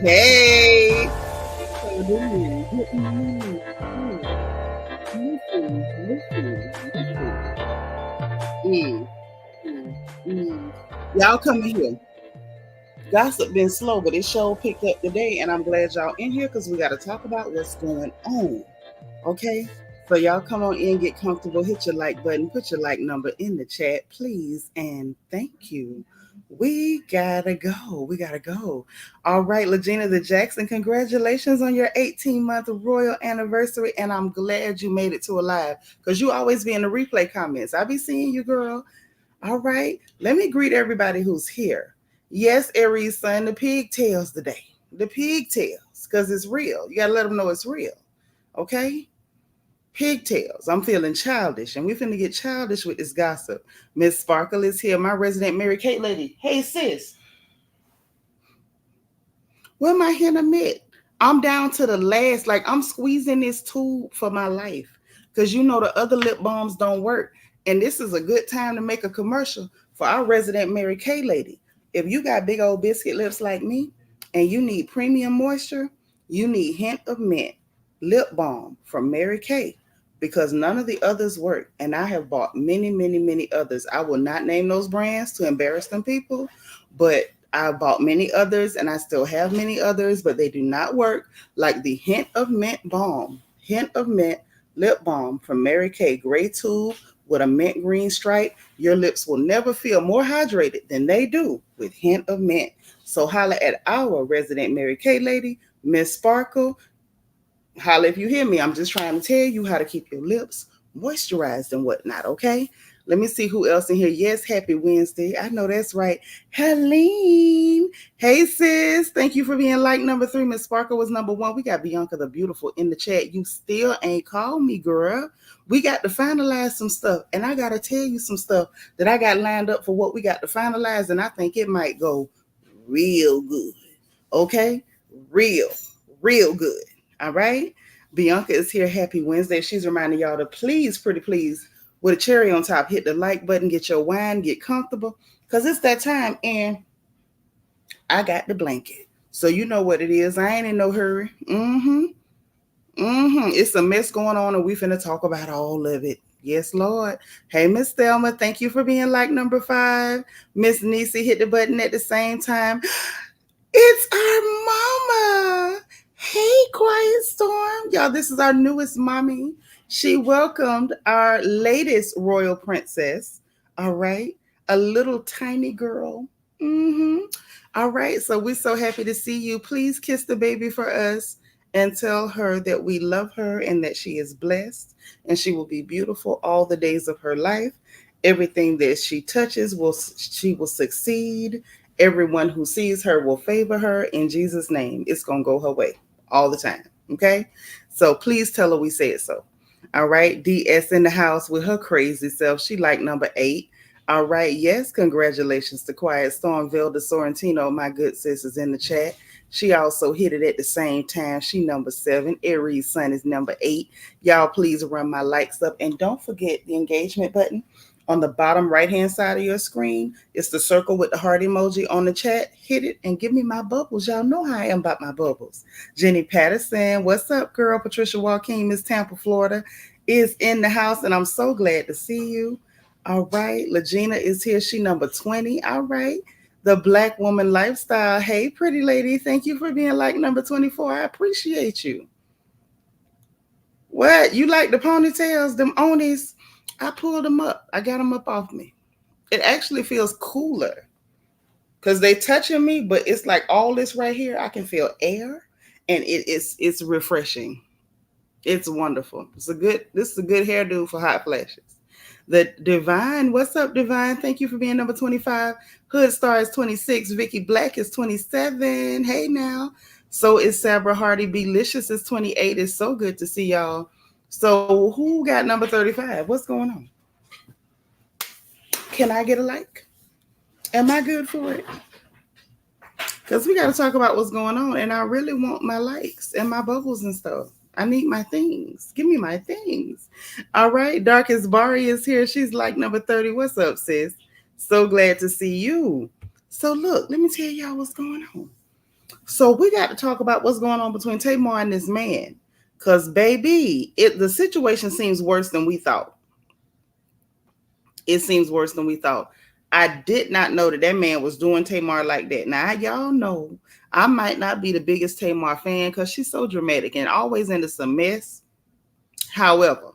Hey. So then, listen. Mm, Y'all come in here. Gossip been slow, but it show picked up today, and I'm glad y'all in here because we got to talk about what's going on. Okay? So y'all come on in, get comfortable, hit your like button, put your like number in the chat, please, and thank you. We gotta go. We gotta go. All right, Legina the Jackson, congratulations on your 18-month royal anniversary, and I'm glad you made it to a live because you always be in the replay comments. I be seeing you, girl. All right, let me greet everybody who's here. Yes, Aries son, the pigtails today. The pigtails, because it's real. You gotta let them know it's real. Okay? Pigtails. I'm feeling childish, and we're finna get childish with this gossip. Miss Sparkle is here, my resident Mary Kate lady. Hey, sis, where my henna mitt? I'm down to the last, like I'm squeezing this tube for my life. Because you know the other lip balms don't work. And this is a good time to make a commercial for our resident Mary Kay lady. If you got big old biscuit lips like me and you need premium moisture, you need Hint of Mint lip balm from Mary Kay because none of the others work. And I have bought many, many, many others. I will not name those brands to embarrass them people, but I bought many others and I still have many others, but they do not work like the Hint of Mint balm. Hint of Mint lip balm from Mary Kay, gray tube with a mint green stripe. Your lips will never feel more hydrated than they do with hint of mint. So holla at our resident Mary Kay lady, Miss Sparkle. Holla if you hear me. I'm just trying to tell you how to keep your lips moisturized and whatnot, okay? Let me see who else in here. Yes, happy Wednesday. I know that's right. Helene. Hey, sis. Thank you for being like number 3. Miss Sparkle was number 1. We got Bianca the Beautiful in the chat. You still ain't called me, girl. We got to finalize some stuff. And I got to tell you some stuff that I got lined up for what we got to finalize. And I think it might go real good. Okay? Real, real good. All right. Bianca is here. Happy Wednesday. She's reminding y'all to please, pretty please, with a cherry on top, hit the like button, get your wine, get comfortable, because it's that time. And I got the blanket. So you know what it is. I ain't in no hurry. It's a mess going on, and we finna talk about all of it. Yes, Lord. Hey, Miss Thelma, thank you for being like number 5. Miss Nisi hit the button at the same time. It's our mama. Hey, Quiet Storm. Y'all, this is our newest mommy. She welcomed our latest royal princess. All right. A little tiny girl. All right. So we're so happy to see you. Please kiss the baby for us and tell her that we love her and that she is blessed and she will be beautiful all the days of her life. Everything that she touches she will succeed. Everyone who sees her will favor her in Jesus' name. It's going to go her way all the time. Okay. So please tell her we said so. All right. DS in the house with her crazy self. She like number 8. All right. Yes. Congratulations to Quiet Storm. Vilda Sorrentino, my good sis, is in the chat. She also hit it at the same time. She number 7. Aries Sun is number 8. Y'all please run my likes up. And don't forget the engagement button on the bottom right-hand side of your screen. It's the circle with the heart emoji on the chat. Hit it and give me my bubbles. Y'all know how I am about my bubbles. Jenny Patterson, what's up, girl? Patricia Joaquin, Miss Tampa, Florida, is in the house, and I'm so glad to see you. All right. Legina is here. She number 20. All right. The Black Woman Lifestyle. Hey, pretty lady. Thank you for being like number 24. I appreciate you. What? You like the ponytails, them onies? I pulled them up. I got them up off me. It actually feels cooler because they touching me, but it's like all this right here. I can feel air, and it's refreshing. It's wonderful. This is a good hairdo for hot flashes. The Divine, what's up, Divine? Thank you for being number 25. Hood Star is 26. Vicky Black is 27. Hey now. So is Sabra Hardy. Belicious is 28. It's so good to see y'all. So who got number 35? What's going on? Can I get a like? Am I good for it? Because we got to talk about what's going on. And I really want my likes and my bubbles and stuff. I need my things. Give me my things. All right. Darkest Bari is here. She's like number 30. What's up, sis? So glad to see you. So look, let me tell y'all what's going on. So we got to talk about what's going on between Tamar and this man. Because, baby, the situation seems worse than we thought. It seems worse than we thought. I did not know that man was doing Tamar like that. Now, y'all know I might not be the biggest Tamar fan because she's so dramatic and always into some mess. However,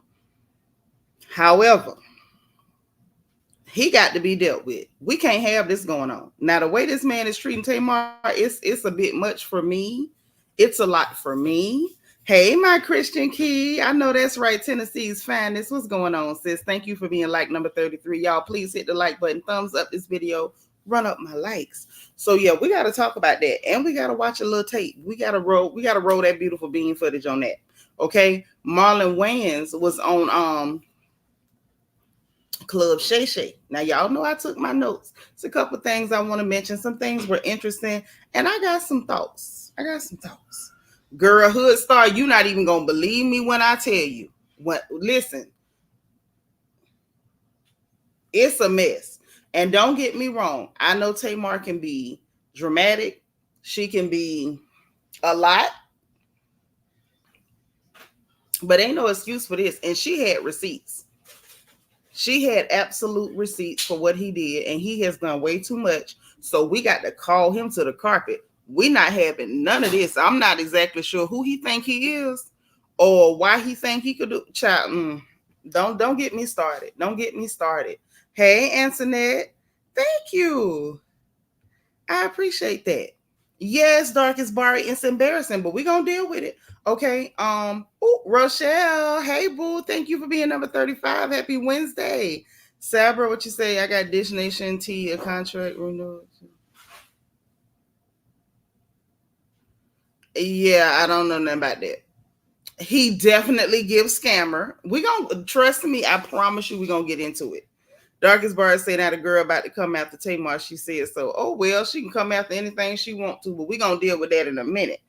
he got to be dealt with. We can't have this going on. Now, the way this man is treating Tamar, it's a bit much for me. It's a lot for me. Hey, my Christian Key. I know that's right. Tennessee's finest. What's going on, sis? Thank you for being like number 33. Y'all, please hit the like button. Thumbs up this video. Run up my likes. So, yeah, we got to talk about that. And we got to watch a little tape. We got to roll that beautiful bean footage on that. Okay? Marlon Wayans was on Club Shay Shay. Now, y'all know I took my notes. It's a couple things I want to mention. Some things were interesting. And I got some thoughts. Girl, Hood Star, you not even gonna believe me when I tell you. Listen, it's a mess. And don't get me wrong, I know Tamar can be dramatic. She can be a lot. But ain't no excuse for this. And she had receipts. She had absolute receipts for what he did. And he has done way too much. So we got to call him to the carpet. We not having none of this. I'm not exactly sure who he think he is or why he think he could do child. Don't get me started. Don't get me started. Hey, Antoinette, thank you. I appreciate that. Yes, darkest Barry, it's embarrassing, but we're gonna deal with it. Okay. Oh, Rochelle. Hey boo, thank you for being number 35. Happy Wednesday. Sabra, what you say? I got Dish Nation T, a contract renewal. Yeah, I don't know nothing about that. He definitely gives scammer. We gonna trust me. I promise you, we gonna get into it. Darkest Bar said that a girl about to come after Tamar. She said so. Oh well, she can come after anything she want to, but we gonna deal with that in a minute.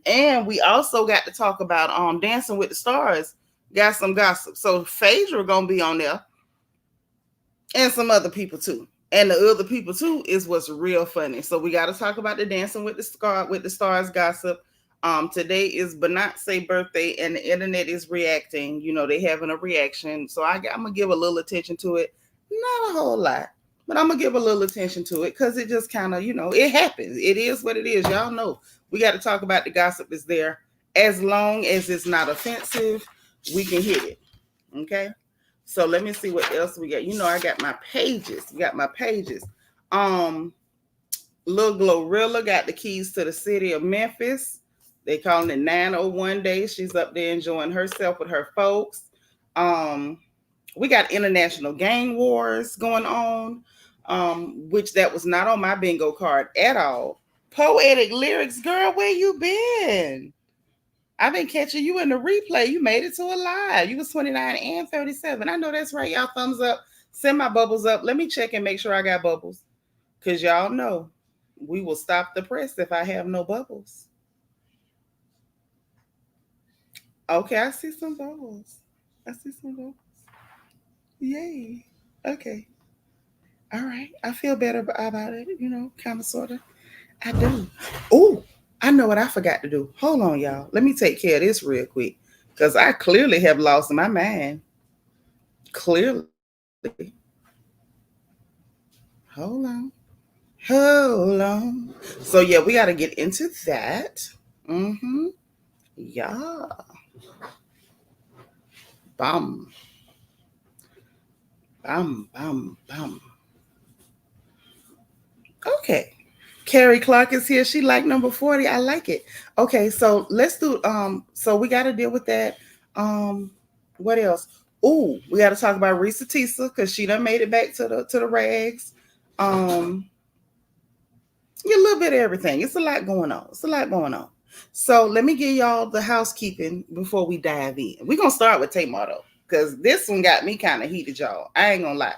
And we also got to talk about Dancing with the Stars. Got some gossip. So Phaedra gonna be on there, and some other people too. And the other people too is what's real funny. So we got to talk about the Dancing with the Stars gossip. Today is Beyonce's birthday, and the internet is reacting. You know, they having a reaction. So I'm gonna give a little attention to it. Not a whole lot, but I'm gonna give a little attention to it because it just kind of, it happens. It is what it is. Y'all know we got to talk about the gossip is there. As long as it's not offensive, we can hit it. Okay. So let me see what else we got. I got my pages. Got my pages. Little Glorilla got the keys to the city of Memphis. They calling it 901 days. She's up there enjoying herself with her folks. We got international gang wars going on, which that was not on my bingo card at all. Poetic lyrics, girl, where you been? I've been catching you in the replay. You made it to a live. You was 29 and 37. I know that's right. Y'all thumbs up. Send my bubbles up. Let me check and make sure I got bubbles. Because y'all know we will stop the press if I have no bubbles. Okay, I see some bubbles. I see some bubbles. Yay. Okay. All right. I feel better about it, kind of, sort of. I do. Oh, I know what I forgot to do. Hold on, y'all. Let me take care of this real quick because I clearly have lost my mind. Clearly. Hold on. Hold on. So, yeah, we got to get into that. Mm-hmm. Yeah. Bum. Bum, bum, bum. Okay. Carrie Clark is here. She like number 40. I like it. Okay, so let's do so we gotta deal with that. What else? Ooh, we gotta talk about Risa Tisa because she done made it back to the rags. Yeah, a little bit of everything. It's a lot going on. It's a lot going on. So let me give y'all the housekeeping before we dive in. We're gonna start with Tamar though, because this one got me kind of heated, y'all. I ain't gonna lie.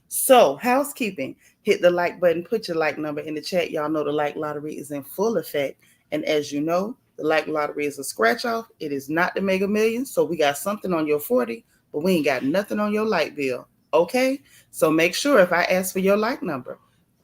So, housekeeping, hit the like button, put your like number in the chat. Y'all know the like lottery is in full effect. And as you know, the like lottery is a scratch off. It is not the Mega Millions. So, we got something on your 40, but we ain't got nothing on your light bill. Okay? So, make sure if I ask for your like number,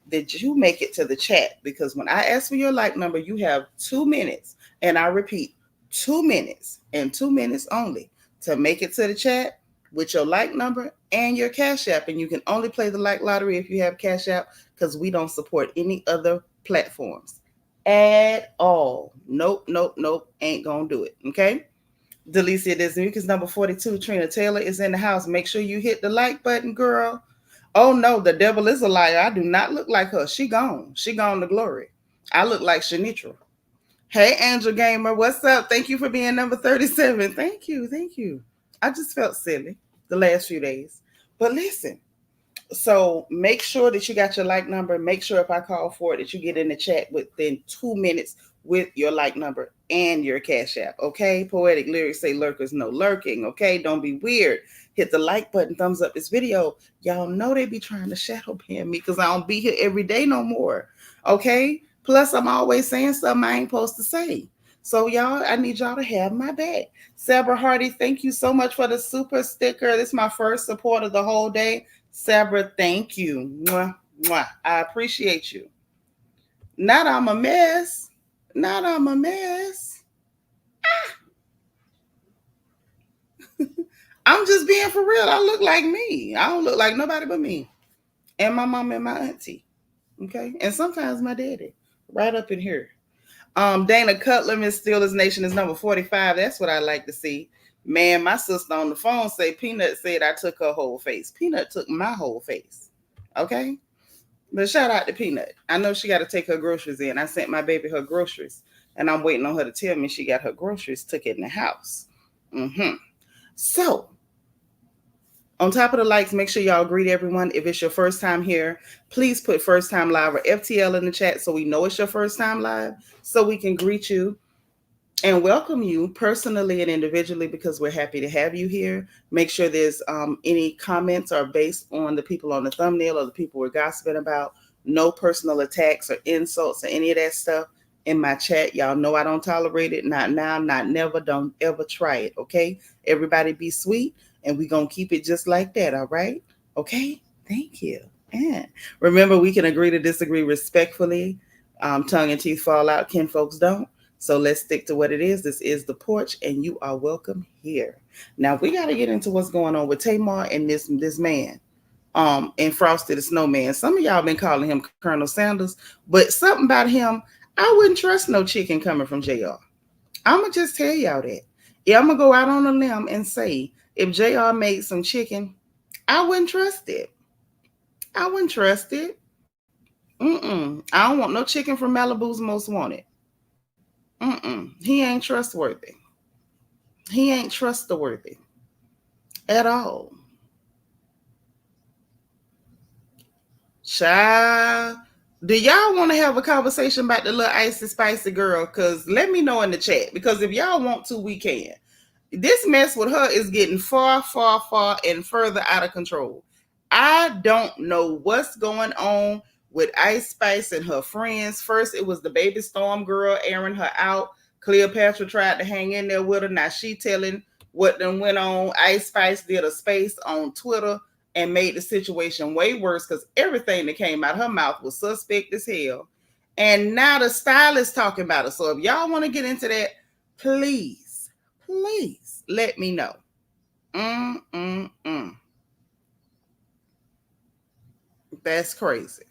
that you make it to the chat because when I ask for your like number, you have 2 minutes. And I repeat, 2 minutes and 2 minutes only to make it to the chat with your like number and your Cash App. And you can only play the like lottery if you have Cash App because we don't support any other platforms at all. Nope, nope, nope. Ain't gonna do it. Okay. Delicia Desmucas number 42. Trina Taylor is in the house. Make sure you hit the like button, girl. Oh no, the devil is a liar. I do not look like her. She gone. She gone to glory. I look like Seanitra. Hey, Angel Gamer, what's up? Thank you for being number 37. Thank you. Thank you. I just felt silly the last few days. But listen, so make sure that you got your like number. Make sure if I call for it that you get in the chat within 2 minutes with your like number and your Cash App. Okay. Poetic lyrics say lurkers no lurking. Okay. Don't be weird. Hit the like button, thumbs up this video. Y'all know they be trying to shadow ban me because I don't be here every day no more. Okay. Plus, I'm always saying something I ain't supposed to say. So, y'all, I need y'all to have my back. Sabra Hardy, thank you so much for the super sticker. This is my first support of the whole day. Sabra, thank you. Mwah, mwah. I appreciate you. Not I'm a mess. Not I'm a mess. I'm just being for real. I look like me. I don't look like nobody but me. And my mom and my auntie. Okay. And sometimes my daddy. Right up in here. Dana Cutler, Miss Steelers Nation is number 45. That's what I like to see. Man, my sister on the phone say Peanut said I took her whole face. Peanut took my whole face. Okay? But shout out to Peanut. I know she got to take her groceries in. I sent my baby her groceries, and I'm waiting on her to tell me she got her groceries took in the house. So, on top of the likes, make sure y'all greet everyone. If it's your first time here, please put first time live or FTL in the chat so we know it's your first time live so we can greet you and welcome you personally and individually because we're happy to have you here. Make sure there's any comments are based on the people on the thumbnail or the people we're gossiping about. No personal attacks or insults or any of that stuff in my chat. Y'all know I don't tolerate it. Not now, not never. Don't ever try it, okay? Everybody be sweet, and we're going to keep it just like that, all right? Okay? Thank you. And remember, we can agree to disagree respectfully. Tongue and teeth fall out. Kin folks don't. So let's stick to what it is. This is the porch, and you are welcome here. Now we got to get into what's going on with Tamar and this man, and Frosty the Snowman. Some of y'all been calling him Colonel Sanders, but something about him, I wouldn't trust no chicken coming from JR. I'ma just tell y'all that. Yeah, I'm gonna go out on a limb and say if JR made some chicken, I wouldn't trust it. I wouldn't trust it. I don't want no chicken from Malibu's Most Wanted. He ain't trustworthy. He ain't trustworthy at all. Child, do y'all want to have a conversation about the little icy spicy girl? Because let me know in the chat. Because if y'all want to, we can. This mess with her is getting far, far, far and further out of control. I don't know what's going on with Ice Spice and her friends. First, it was the baby storm girl airing her out. Cleopatra tried to hang in there with her. Now she telling what done went on. Ice Spice did a space on Twitter and made the situation way worse because everything that came out her mouth was suspect as hell. And now the stylist talking about her. So if y'all want to get into that, please let me know. That's crazy.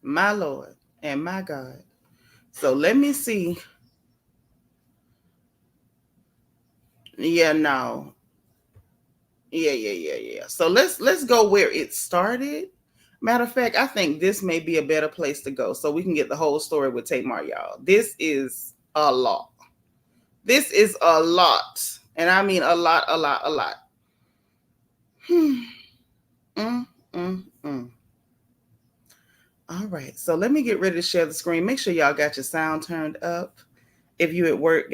My Lord and my God. So let me see. Yeah, no. Yeah. So let's go where it started. Matter of fact, I think this may be a better place to go so we can get the whole story with Tamar, y'all. This is a lot. This is a lot. And I mean a lot. All right. So let me get ready to share the screen. Make sure y'all got your sound turned up. If you at work,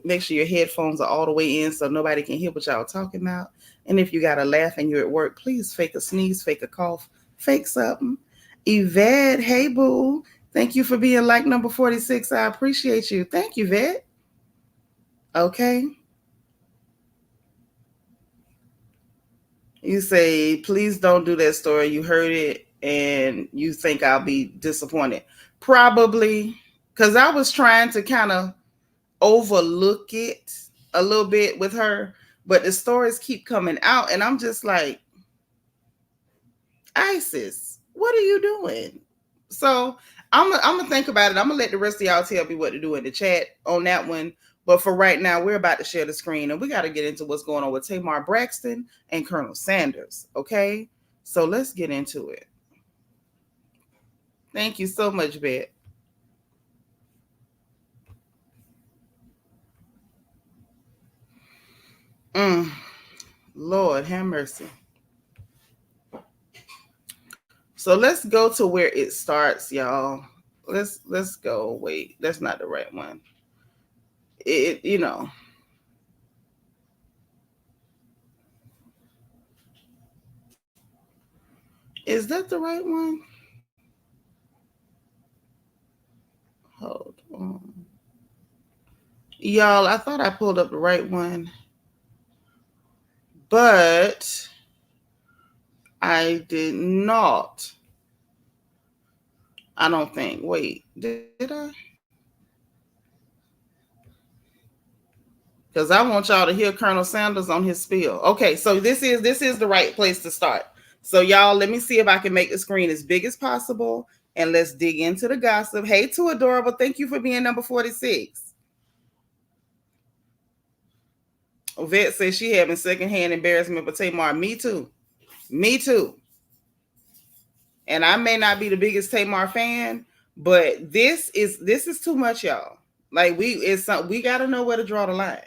make sure your headphones are all the way in so nobody can hear what y'all talking about. And if you got to laugh and you're at work, please fake a sneeze, fake a cough, fake something. Yvette, hey boo. Thank you for being like number 46. I appreciate you. Thank you, Yvette. Okay. You say, please don't do that story. You heard it and you think I'll be disappointed. Probably, because I was trying to kind of overlook it a little bit with her, but the stories keep coming out and I'm just like, Isis, what are you doing? So I'm gonna think about it. I'm gonna let the rest of y'all tell me what to do in the chat on that one. But for right now, we're about to share the screen and we got to get into what's going on with Tamar Braxton and Colonel Sanders. Okay, so let's get into it. Thank you so much, Bet. Lord have mercy. So let's go to where it starts, y'all. Let's go. Wait, that's not the right one. It is that the right one? Hold on. Y'all, I thought I pulled up the right one, but I did not. I don't think. Wait, did I? Because I want y'all to hear Colonel Sanders on his spiel. Okay, so this is the right place to start. So y'all, let me see if I can make the screen as big as possible, and let's dig into the gossip. Hey, Too Adorable, thank you for being number 46. Vet says she having secondhand embarrassment for Tamar. Me too. Me too. And I may not be the biggest Tamar fan, but this is too much, y'all. Like we got to know where to draw the line.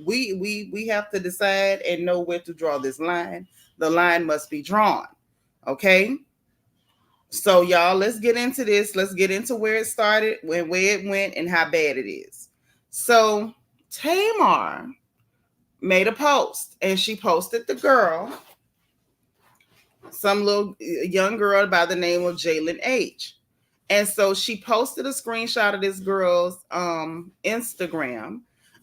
We have to decide and know where to draw this line. The line must be drawn. Okay? So y'all, let's get into this. Let's get into where it started, where it went, and how bad it is. So Tamar made a post, and she posted the girl, some little young girl by the name of Jalen H. And so she posted a screenshot of this girl's Instagram,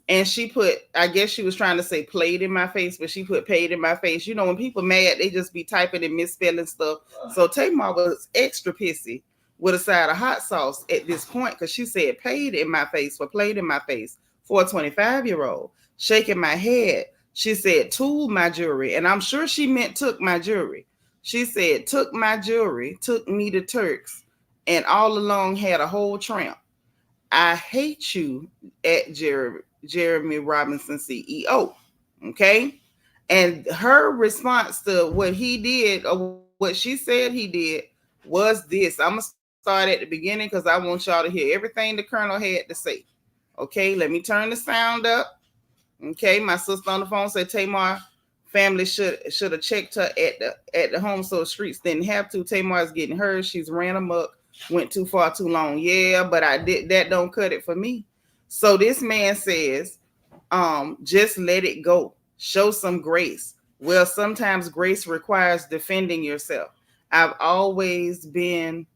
and she put, I guess she was trying to say played in my face, but she put paid in my face. You know, when people mad, they just be typing and misspelling stuff. So Tamar was extra pissy with a side of hot sauce at this point, because she said paid in my face for played in my face for a 25-year-old. Shaking my head. She said tooled my jewelry, and I'm sure she meant took my jewelry. She said took my jewelry, took me to Turks, and all along had a whole tramp. I hate you at Jeremy Robinson CEO. Okay. And her response to what he did, or what she said he did, was this. I'm going to start at the beginning because I want y'all to hear everything the Colonel had to say. Okay. Let me turn the sound up. Okay. My sister on the phone said Tamar family should have checked her at the home, so the streets didn't have to. Tamar's getting hers. She's ran amok. Went too far too long. Yeah, but I did that. Don't cut it for me. So this man says, just let it go. Show some grace. Well, sometimes grace requires defending yourself. I've always been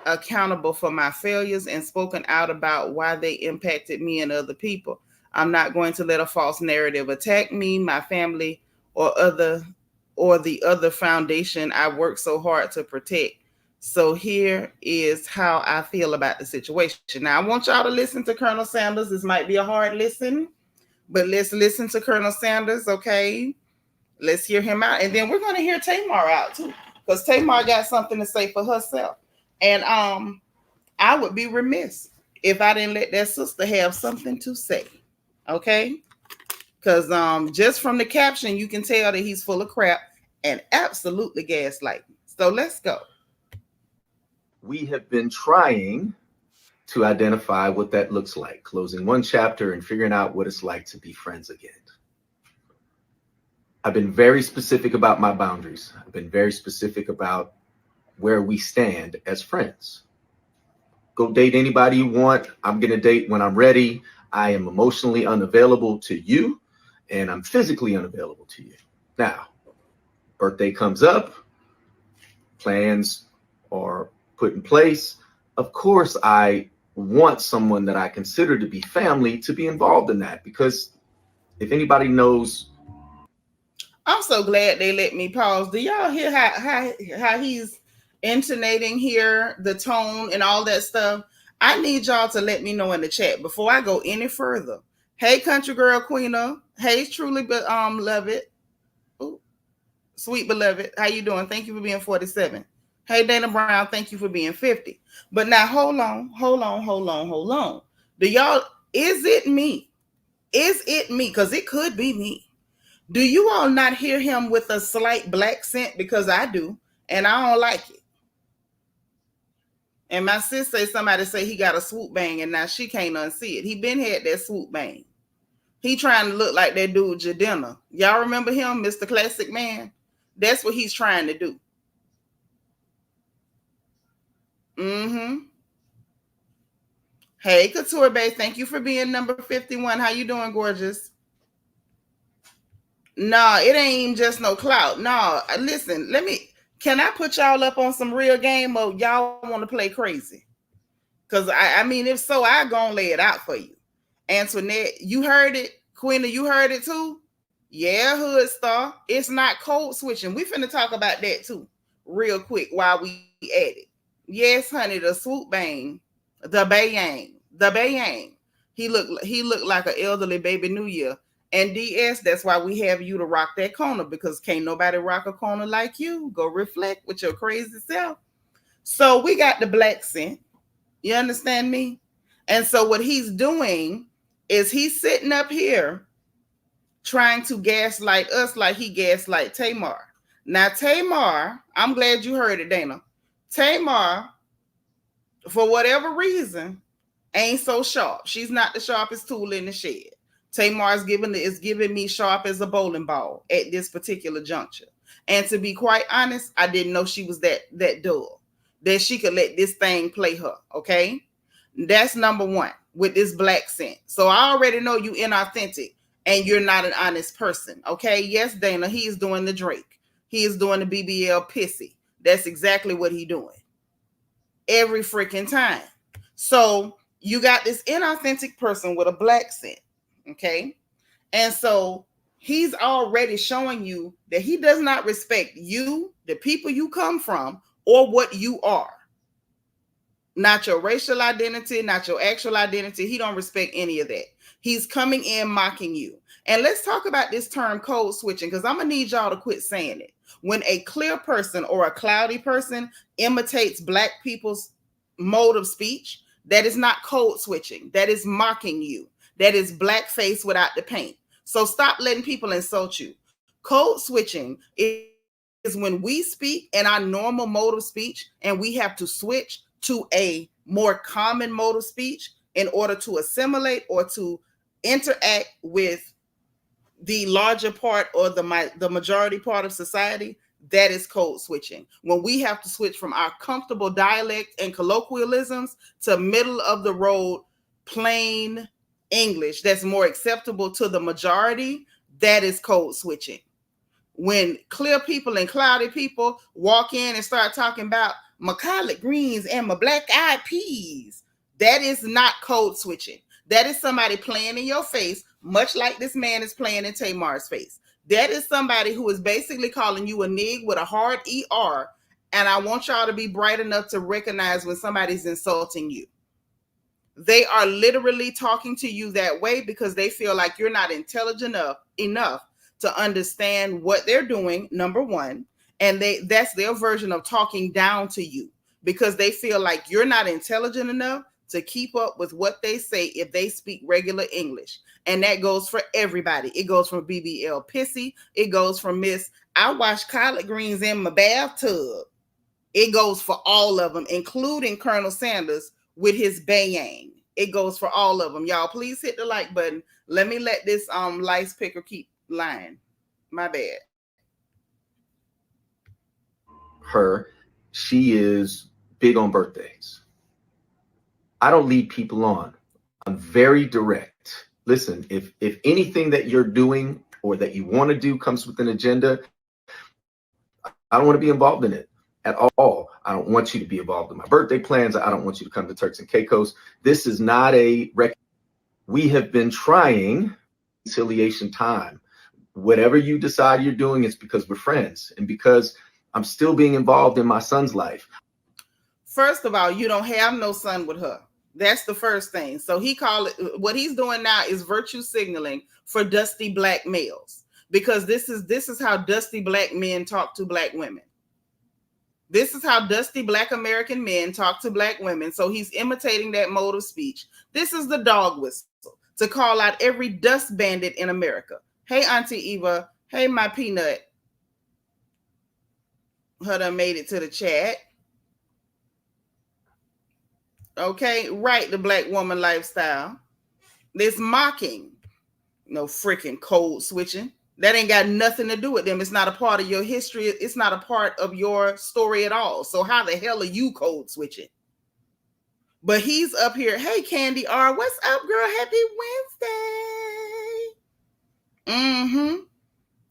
accountable for my failures and spoken out about why they impacted me and other people. I'm not going to let a false narrative attack me, my family, or the other foundation I worked so hard to protect. So here is how I feel about the situation. Now, I want y'all to listen to Colonel Sanders. This might be a hard listen, but let's listen to Colonel Sanders, okay? Let's hear him out. And then we're going to hear Tamar out, too, because Tamar got something to say for herself. And I would be remiss if I didn't let that sister have something to say, okay? Because just from the caption, you can tell that he's full of crap and absolutely gaslighting. So let's go. We have been trying to identify what that looks like, closing one chapter and figuring out what it's like to be friends again. I've been very specific about my boundaries. I've been very specific about where we stand as friends. Go date anybody you want. I'm going to date when I'm ready. I am emotionally unavailable to you, and I'm physically unavailable to you. Now, birthday comes up, plans are put in place. Of course, I want someone that I consider to be family to be involved in that, because if anybody knows. I'm so glad they let me pause. Do y'all hear how he's intonating here, the tone and all that stuff? I need y'all to let me know in the chat before I go any further. Hey, country girl Queena. Hey, truly beloved. Ooh, sweet beloved. How you doing? Thank you for being 47. Hey, Dana Brown. Thank you for being 50. But now hold on. Do y'all, is it me? Is it me? Because it could be me. Do you all not hear him with a slight black scent? Because I do, and I don't like it. And my sis say somebody say he got a swoop bang, and now she can't unsee it. He been had that swoop bang. He trying to look like that dude Jadena. Y'all remember him, Mr. Classic Man? That's what he's trying to do. Mm-hmm. Hey, Couture Bay, thank you for being number 51. How you doing, gorgeous? No, it ain't even just no clout. No, listen, can I put y'all up on some real game, or y'all want to play crazy? Because I mean, if so, I gonna lay it out for you. Antoinette, you heard it. Queena, you heard it too? Yeah, Hood Star. It's not code switching. We finna talk about that too, real quick while we at it. Yes, honey, the swoop bang, the bayang. He looked like an elderly baby New Year. And DS, that's why we have you to rock that corner, because can't nobody rock a corner like you. Go reflect with your crazy self. So we got the black scent. You understand me? And so what he's doing is he's sitting up here trying to gaslight us like he gaslight Tamar. Now, Tamar, I'm glad you heard it, Dana. Tamar, for whatever reason, ain't so sharp. She's not the sharpest tool in the shed. Tamar is giving me sharp as a bowling ball at this particular juncture. And to be quite honest, I didn't know she was that dull, that she could let this thing play her. Okay, that's number one with this black scent. So I already know you inauthentic and you're not an honest person. Okay, yes, Dana, he is doing the Drake. He is doing the BBL pissy. That's exactly what he's doing every freaking time. So you got this inauthentic person with a black scent. Okay. And so he's already showing you that he does not respect you, the people you come from, or what you are. Not your racial identity, not your actual identity. He don't respect any of that. He's coming in mocking you. And let's talk about this term code switching, because I'm going to need y'all to quit saying it. When a clear person or a cloudy person imitates black people's mode of speech, that is not code switching. That is mocking you. That is blackface without the paint. So stop letting people insult you. Code switching is when we speak in our normal mode of speech and we have to switch to a more common mode of speech in order to assimilate or to interact with the larger part or the majority part of society. That is code switching. When we have to switch from our comfortable dialect and colloquialisms to middle of the road, plain English that's more acceptable to the majority, that is code switching. When clear people and cloudy people walk in and start talking about my collard greens and my black eyed peas, that is not code switching. That is somebody playing in your face, much like this man is playing in Tamar's face. That is somebody who is basically calling you a nig with a hard ER. And I want y'all to be bright enough to recognize when somebody's insulting you. They are literally talking to you that way because they feel like you're not intelligent enough to understand what they're doing, number one. And that's their version of talking down to you because they feel like you're not intelligent enough to keep up with what they say if they speak regular English. And that goes for everybody. It goes from BBL Pissy. It goes from Miss, I wash collard greens in my bathtub. It goes for all of them, including Colonel Sanders with his bayang. It goes for all of them. Y'all, please hit the like button. Let me let this lice picker keep lying. My bad. Her, she is big on birthdays. I don't lead people on. I'm very direct. Listen, if anything that you're doing or that you want to do comes with an agenda, I don't want to be involved in it at all. I don't want you to be involved in my birthday plans. I don't want you to come to Turks and Caicos. This is not a we have been trying reconciliation time. Whatever you decide you're doing, it's because we're friends and because I'm still being involved in my son's life. First of all, you don't have no son with her. That's the first thing. So what he's doing now is virtue signaling for dusty black males, because this is how dusty black men talk to black women. This is how dusty black American men talk to black women. So he's imitating that mode of speech. This is the dog whistle to call out every dust bandit in America. Hey, Auntie Eva. Hey, my peanut. Her done made it to the chat. Okay, right, the black woman lifestyle. This mocking. No freaking code switching. That ain't got nothing to do with them. It's not a part of your history. It's not a part of your story at all. So how the hell are you code switching? But he's up here. Hey, Candy R, what's up, girl? Happy Wednesday.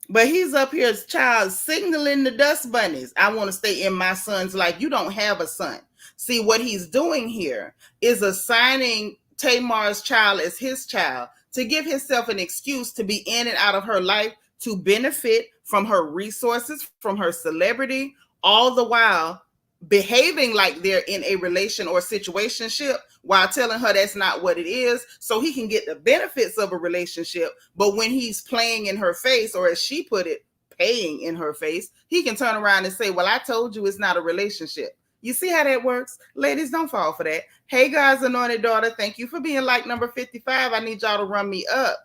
But he's up here as child signaling the dust bunnies. I want to stay in my son's life. You don't have a son. See, what he's doing here is assigning Tamar's child as his child to give himself an excuse to be in and out of her life to benefit from her resources, from her celebrity, all the while behaving like they're in a relation or situationship while telling her that's not what it is, so he can get the benefits of a relationship. But when he's playing in her face, or as she put it, paying in her face, he can turn around and say, well, I told you it's not a relationship. You see how that works? Ladies, don't fall for that. Hey, God's anointed daughter, thank you for being like number 55. I need y'all to run me up.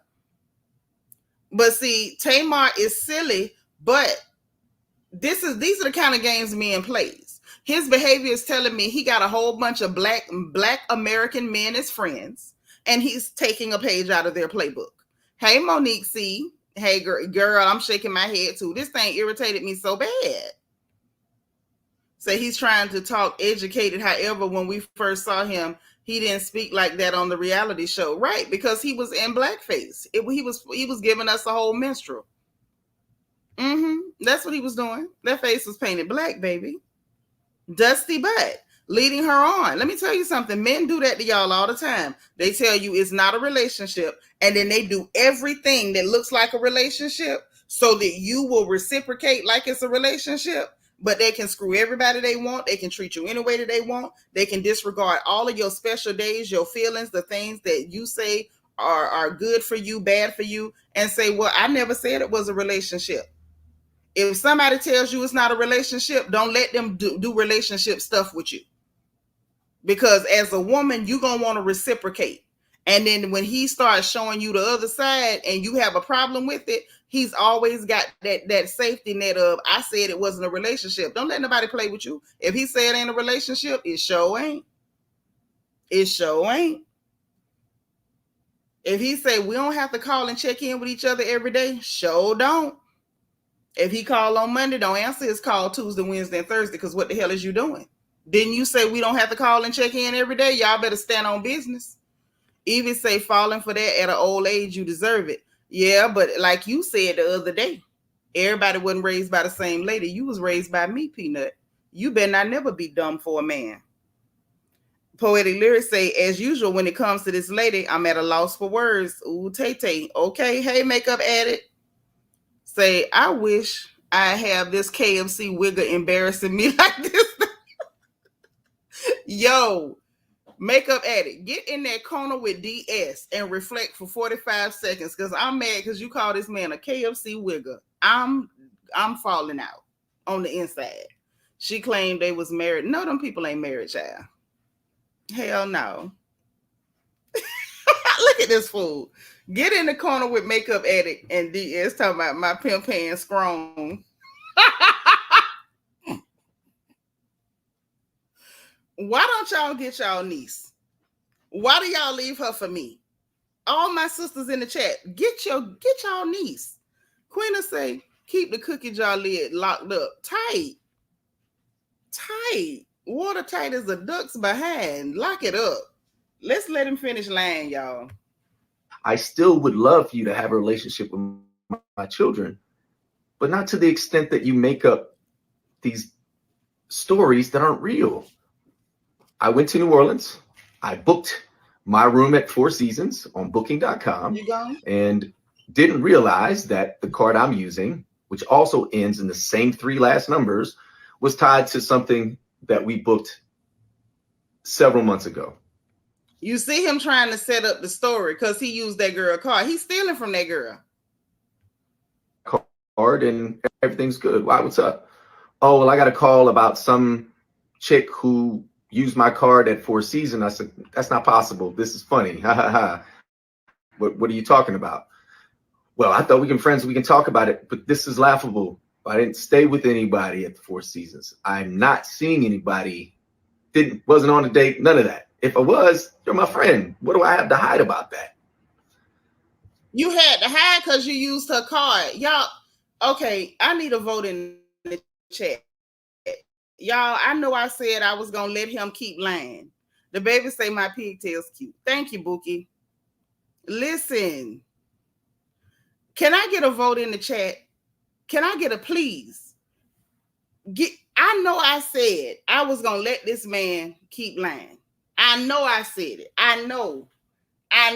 But see, Tamar is silly, but these are the kind of games men plays. His behavior is telling me he got a whole bunch of black American men as friends, and he's taking a page out of their playbook. Hey, Monique C. Hey, girl, I'm shaking my head too. This thing irritated me so bad. So he's trying to talk educated. However, when we first saw him, he didn't speak like that on the reality show, right? Because he was in blackface. He was giving us a whole minstrel. That's what he was doing. That face was painted black, baby. Dusty butt, leading her on. Let me tell you something. Men do that to y'all all the time. They tell you it's not a relationship, and then they do everything that looks like a relationship so that you will reciprocate like it's a relationship. But they can screw everybody they want. They can treat you any way that they want. They can disregard all of your special days, your feelings, the things that you say are good for you, bad for you, and say, well, I never said it was a relationship. If somebody tells you it's not a relationship, don't let them do relationship stuff with you. Because as a woman, you're going to want to reciprocate. And then when he starts showing you the other side and you have a problem with it, he's always got that safety net of, I said it wasn't a relationship. Don't let nobody play with you. If he said it ain't a relationship, it sure ain't. It sure ain't. If he say we don't have to call and check in with each other every day, sure don't. If he called on Monday, don't answer his call Tuesday, Wednesday, and Thursday, because what the hell is you doing? Didn't you say we don't have to call and check in every day? Y'all better stand on business. Even say falling for that at an old age, you deserve it. Yeah, but like you said the other day, everybody wasn't raised by the same lady. You was raised by me, Peanut. You better not never be dumb for a man. Poetic lyrics say, as usual, when it comes to this lady, I'm at a loss for words. Ooh, Tay. Okay, hey, makeup addict. Say, I wish I have this KFC wigger embarrassing me like this. Yo, makeup addict, get in that corner with DS and reflect for 45 seconds, because I'm mad because you call this man a KFC wigger. I'm falling out on the inside. She claimed they was married. No, them people ain't married, child. Hell no. Look at this fool. Get in the corner with makeup addict and DS talking about my pimp hand scroll. Why don't y'all get y'all niece? Why do y'all leave her for me? All my sisters in the chat, get y'all niece. Queena say, keep the cookie jar lid locked up. Tight. Watertight as a duck's behind. Lock it up. Let's let him finish lying, y'all. I still would love for you to have a relationship with my children, but not to the extent that you make up these stories that aren't real. I went to New Orleans. I booked my room at Four Seasons on booking.com and didn't realize that the card I'm using, which also ends in the same three last numbers, was tied to something that we booked several months ago. You see him trying to set up the story because he used that girl card. He's stealing from that girl. Card and everything's good. Why? What's up? Oh, well, I got a call about some chick who used my card at Four Seasons. I said, that's not possible. This is funny. Ha ha ha. What are you talking about? Well, I thought we can friends. We can talk about it, but this is laughable. I didn't stay with anybody at the Four Seasons. I'm not seeing anybody. Wasn't on a date. None of that. If I was, you're my friend. What do I have to hide about that? You had to hide because you used her card. Y'all, okay, I need a vote in the chat. Y'all, I know I said I was going to let him keep lying. The baby say my pigtail's cute. Thank you, Bookie. Listen, can I get a vote in the chat? Can I get a please? I know I said I was going to let this man keep lying. I know I said it. I know I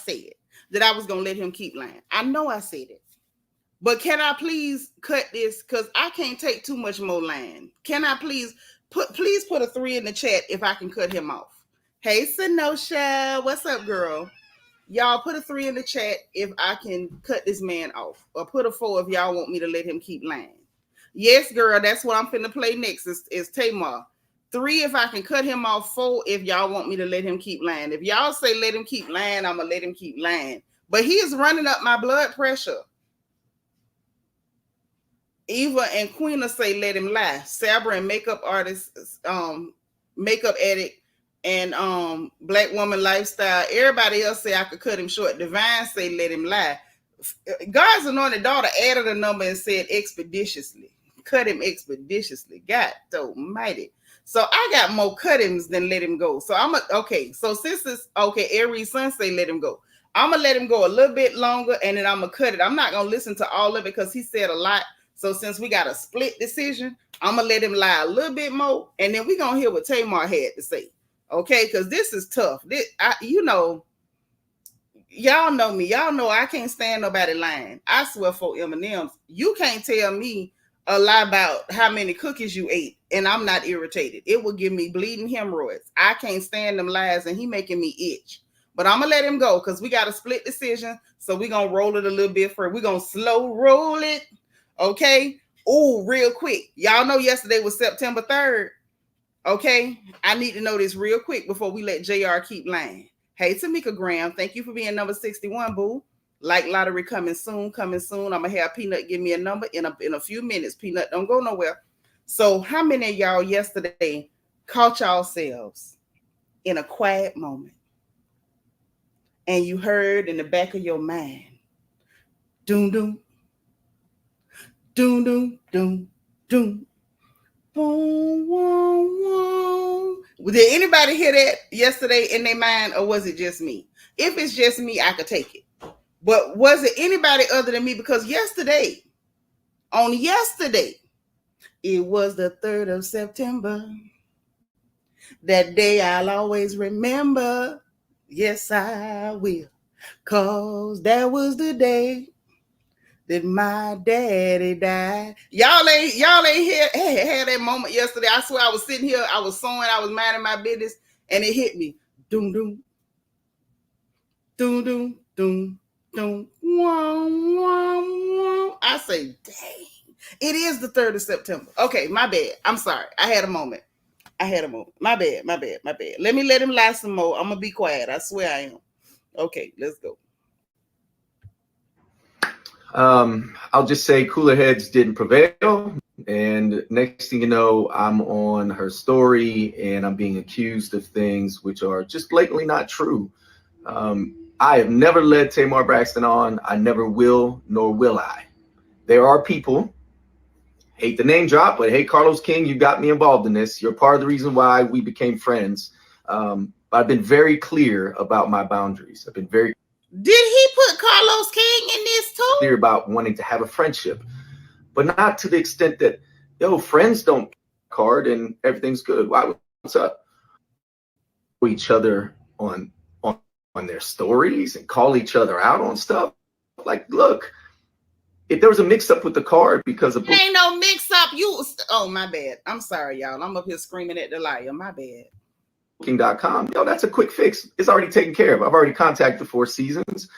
said that I was going to let him keep lying. I know I said it. But can I please cut this? Because I can't take too much more land. Can I please put a 3 in the chat if I can cut him off? Hey, Seanitra, what's up, girl? Y'all put a 3 in the chat if I can cut this man off. Or put a 4 if y'all want me to let him keep lying. Yes, girl, that's what I'm finna play next is Tamar. 3 if I can cut him off. 4 if y'all want me to let him keep lying. If y'all say let him keep lying, I'm gonna let him keep lying. But he is running up my blood pressure. Eva and Queena say let him lie. Sabra and makeup artist, makeup addict, and black woman lifestyle. Everybody else say I could cut him short. Divine say let him lie. God's anointed daughter added a number and said expeditiously. Cut him expeditiously. God almighty. So I got more cut hims than let him go. So okay. So since it's okay, Aries Sun say let him go. I'm gonna let him go a little bit longer and then I'm gonna cut it. I'm not gonna listen to all of it because he said a lot. So since we got a split decision, I'm going to let him lie a little bit more. And then we're going to hear what Tamar had to say. Okay? Because this is tough. Y'all know me. Y'all know I can't stand nobody lying. I swear for M&M's, you can't tell me a lie about how many cookies you ate and I'm not irritated. It will give me bleeding hemorrhoids. I can't stand them lies and he making me itch. But I'm going to let him go because we got a split decision. So we're going to roll it a little bit further. We're going to slow roll it. Okay. Oh, real quick. Y'all know yesterday was September 3rd. Okay. I need to know this real quick before we let JR keep lying. Hey, Tamika Graham. Thank you for being number 61, boo. Like lottery coming soon, coming soon. I'm going to have Peanut give me a number in a few minutes. Peanut, don't go nowhere. So how many of y'all yesterday caught yourselves in a quiet moment and you heard in the back of your mind, doom, doom, doom, doom, doom, doom, boom, boom, boom. Did anybody hear that yesterday in their mind, or was it just me? If it's just me, I could take it. But was it anybody other than me? Because yesterday, it was the 3rd of September. That day I'll always remember. Yes, I will. 'Cause that was the day that my daddy died. Y'all ain't had that moment yesterday. I swear I was sitting here, I was sewing, I was minding my business, and it hit me. Doom, doom. Doom, doom, doom, doom. Wom, wom, wom. I say, dang. It is the 3rd of September. Okay, my bad. I'm sorry. I had a moment. My bad. Let him lie some more. I'm going to be quiet. I swear I am. Okay, let's go. I'll just say cooler heads didn't prevail. And next thing you know, I'm on her story and I'm being accused of things which are just blatantly not true. I have never led Tamar Braxton on. I never will, nor will I. There are people, hate the name drop, but hey, Carlos King, you got me involved in this. You're part of the reason why we became friends. I've been very clear about my boundaries. I've been very Did he put Carlos King in this too? Clear about wanting to have a friendship, but not to the extent that, friends don't card and everything's good. What's up? Each other on their stories and call each other out on stuff. Like, look, if there was a mix-up with the card because of ain't no mix-up. Oh, my bad. I'm sorry, y'all. I'm up here screaming at the liar. My bad. Booking.com, that's a quick fix. It's already taken care of. I've already contacted the Four Seasons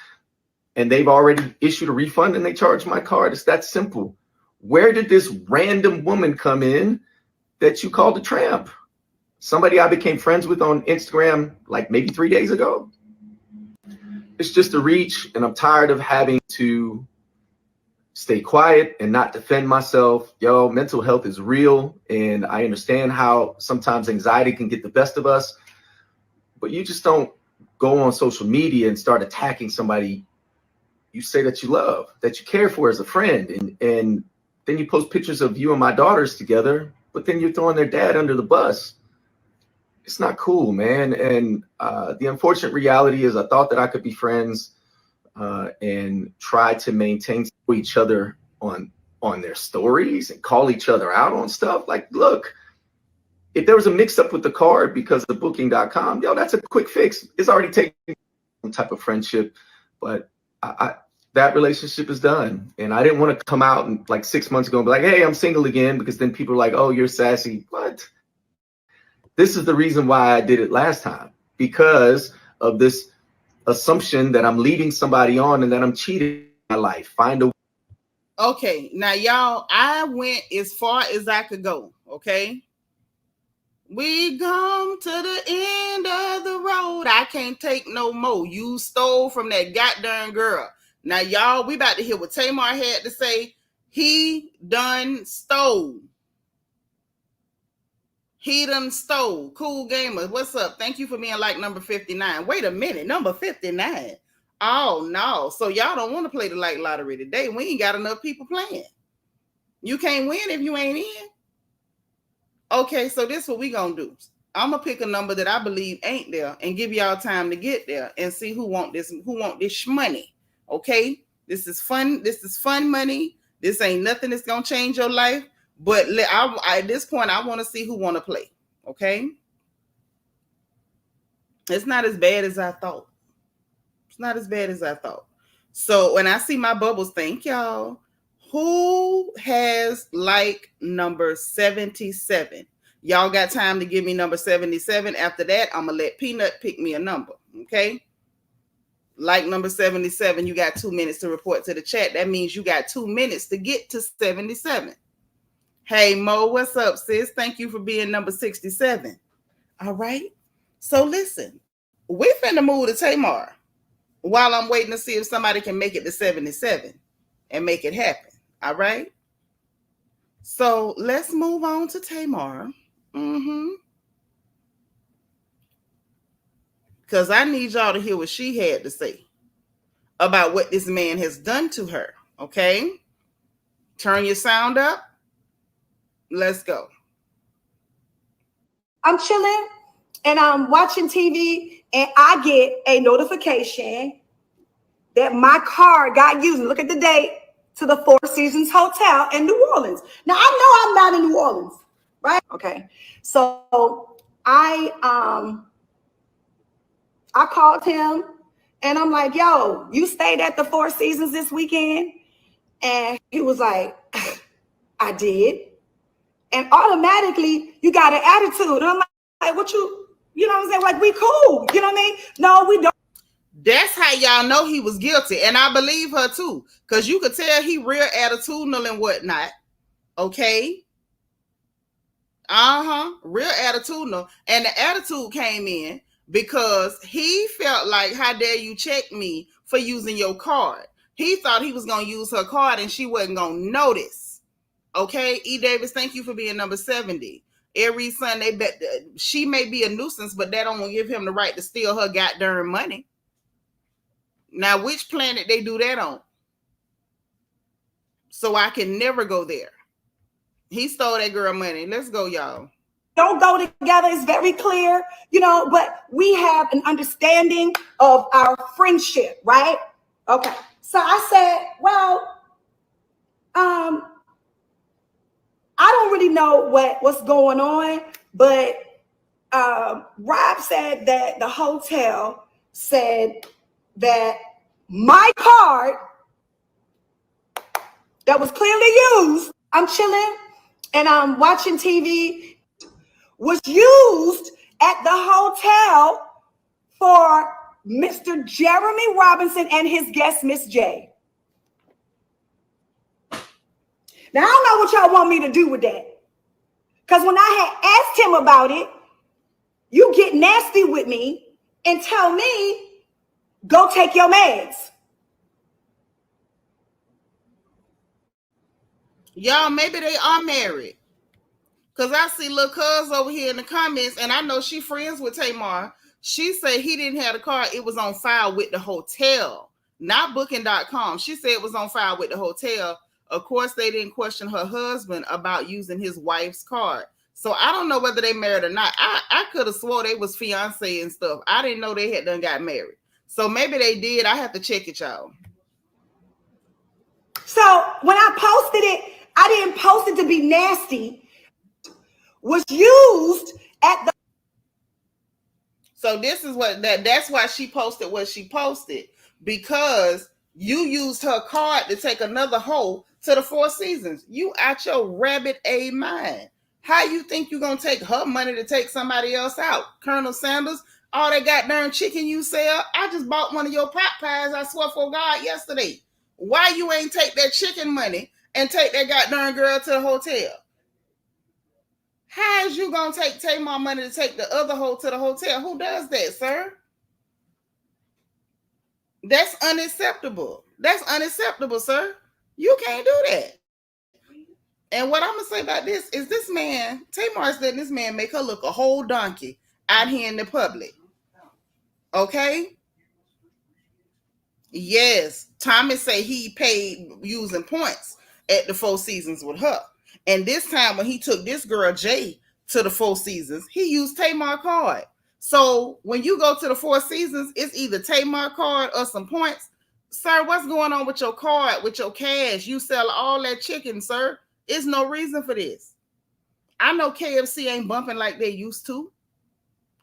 and they've already issued a refund and they charged my card. It's that simple. Where did this random woman come in that you called a tramp? Somebody I became friends with on Instagram like maybe 3 days ago. It's just a reach, and I'm tired of having to stay quiet and not defend myself. Mental health is real, and I understand how sometimes anxiety can get the best of us, but you just don't go on social media and start attacking somebody you say that you love, that you care for as a friend, and then you post pictures of you and my daughters together, but then you're throwing their dad under the bus. It's not cool, man. And the unfortunate reality is I thought that I could be friends and try to maintain each other on their stories and call each other out on stuff. Like, look, if there was a mix-up with the card because of Booking.com, that's a quick fix. It's already taken some type of friendship, but that relationship is done. And I didn't want to come out and like 6 months ago and be like, hey, I'm single again, because then people are like, oh, you're sassy. What? This is the reason why I did it last time, because of this assumption that I'm leading somebody on and that I'm cheating in my life. Find a. Okay, now y'all, I went as far as I could go. Okay, we come to the end of the road. I can't take no more. You stole from that goddamn girl. Now y'all, we about to hear what Tamar had to say. He done stole. He done stole. Cool Gamers, what's up? Thank you for being like number 59. Wait a minute, number 59. Oh, no. So y'all don't want to play the like lottery today. We ain't got enough people playing. You can't win if you ain't in. Okay, so this is what we going to do. I'm going to pick a number that I believe ain't there and give y'all time to get there and see who want this money. Okay? This is fun. This is fun money. This ain't nothing that's going to change your life. But at this point, I want to see who want to play. Okay? It's not as bad as I thought. It's not as bad as I thought. So when I see my bubbles, thank y'all. Who has like number 77? Y'all got time to give me number 77. After that, I'm going to let Peanut pick me a number. Okay? Like number 77, you got 2 minutes to report to the chat. That means you got 2 minutes to get to 77. Hey, Mo, what's up, sis? Thank you for being number 67. All right. So listen, we finna move to Tamar while I'm waiting to see if somebody can make it to 77 and make it happen. All right. So let's move on to Tamar. Because I need y'all to hear what she had to say about what this man has done to her. Okay. Turn your sound up. Let's go. I'm chilling and I'm watching TV and I get a notification that my card got used. Look at the date, to the Four Seasons Hotel in New Orleans. Now I know I'm not in New Orleans, right? Okay. So I called him and I'm like, yo, you stayed at the Four Seasons this weekend? And he was like, I did. And automatically you got an attitude. And I'm like, what you know what I'm saying? Like, we cool. You know what I mean? No, we don't. That's how y'all know he was guilty. And I believe her too. Because you could tell he real attitudinal and whatnot. Okay? Real attitudinal. And the attitude came in because he felt like, how dare you check me for using your card? He thought he was going to use her card and she wasn't going to notice. Okay? E. Davis, thank you for being number 70. Every Sunday, she may be a nuisance, but that don't give him the right to steal her goddamn money. Now, which planet they do that on? So I can never go there. He stole that girl money. Let's go, y'all. Don't go together. It's very clear, but we have an understanding of our friendship, right? Okay. So I said, well, I don't really know what's going on, but Rob said that the hotel said that my card that was clearly used, I'm chilling and I'm watching TV, was used at the hotel for Mr. Jeremy Robinson and his guest, Miss J. Now, I don't know what y'all want me to do with that. Because when I had asked him about it, you get nasty with me and tell me, go take your meds. Y'all, maybe they are married. Because I see little cuz over here in the comments, and I know she friends with Tamar. She said he didn't have the car. It was on file with the hotel, not booking.com. She said it was on file with the hotel. Of course, they didn't question her husband about using his wife's card. So I don't know whether they married or not. I could have swore they was fiance and stuff. I didn't know they had done got married. So maybe they did. I have to check it, y'all. So when I posted it, I didn't post it to be nasty. Was used at the. So this is that's why she posted what she posted, because You used her card to take another hoe to the Four Seasons. You out your rabbit A mind. How you think you gonna take her money to take somebody else out? Colonel Sanders, all that goddamn chicken you sell, I just bought one of your pot pies, I swear for God, yesterday. Why you ain't take that chicken money and take that goddamn girl to the hotel? How is you gonna take Tamar money to take the other hoe to the hotel? Who does that, sir? That's unacceptable. That's unacceptable, sir. You can't do that. And what I'm gonna say about this is this man, Tamar's letting this man make her look a whole donkey out here in the public. Okay? Yes. Thomas say he paid using points at the Four Seasons with her. And this time when he took this girl Jay to the Four Seasons, he used Tamar card. So when you go to the Four Seasons, it's either Tamar card or some points. Sir, what's going on with your card, with your cash? You sell all that chicken, sir. There's no reason for this. I know KFC ain't bumping like they used to.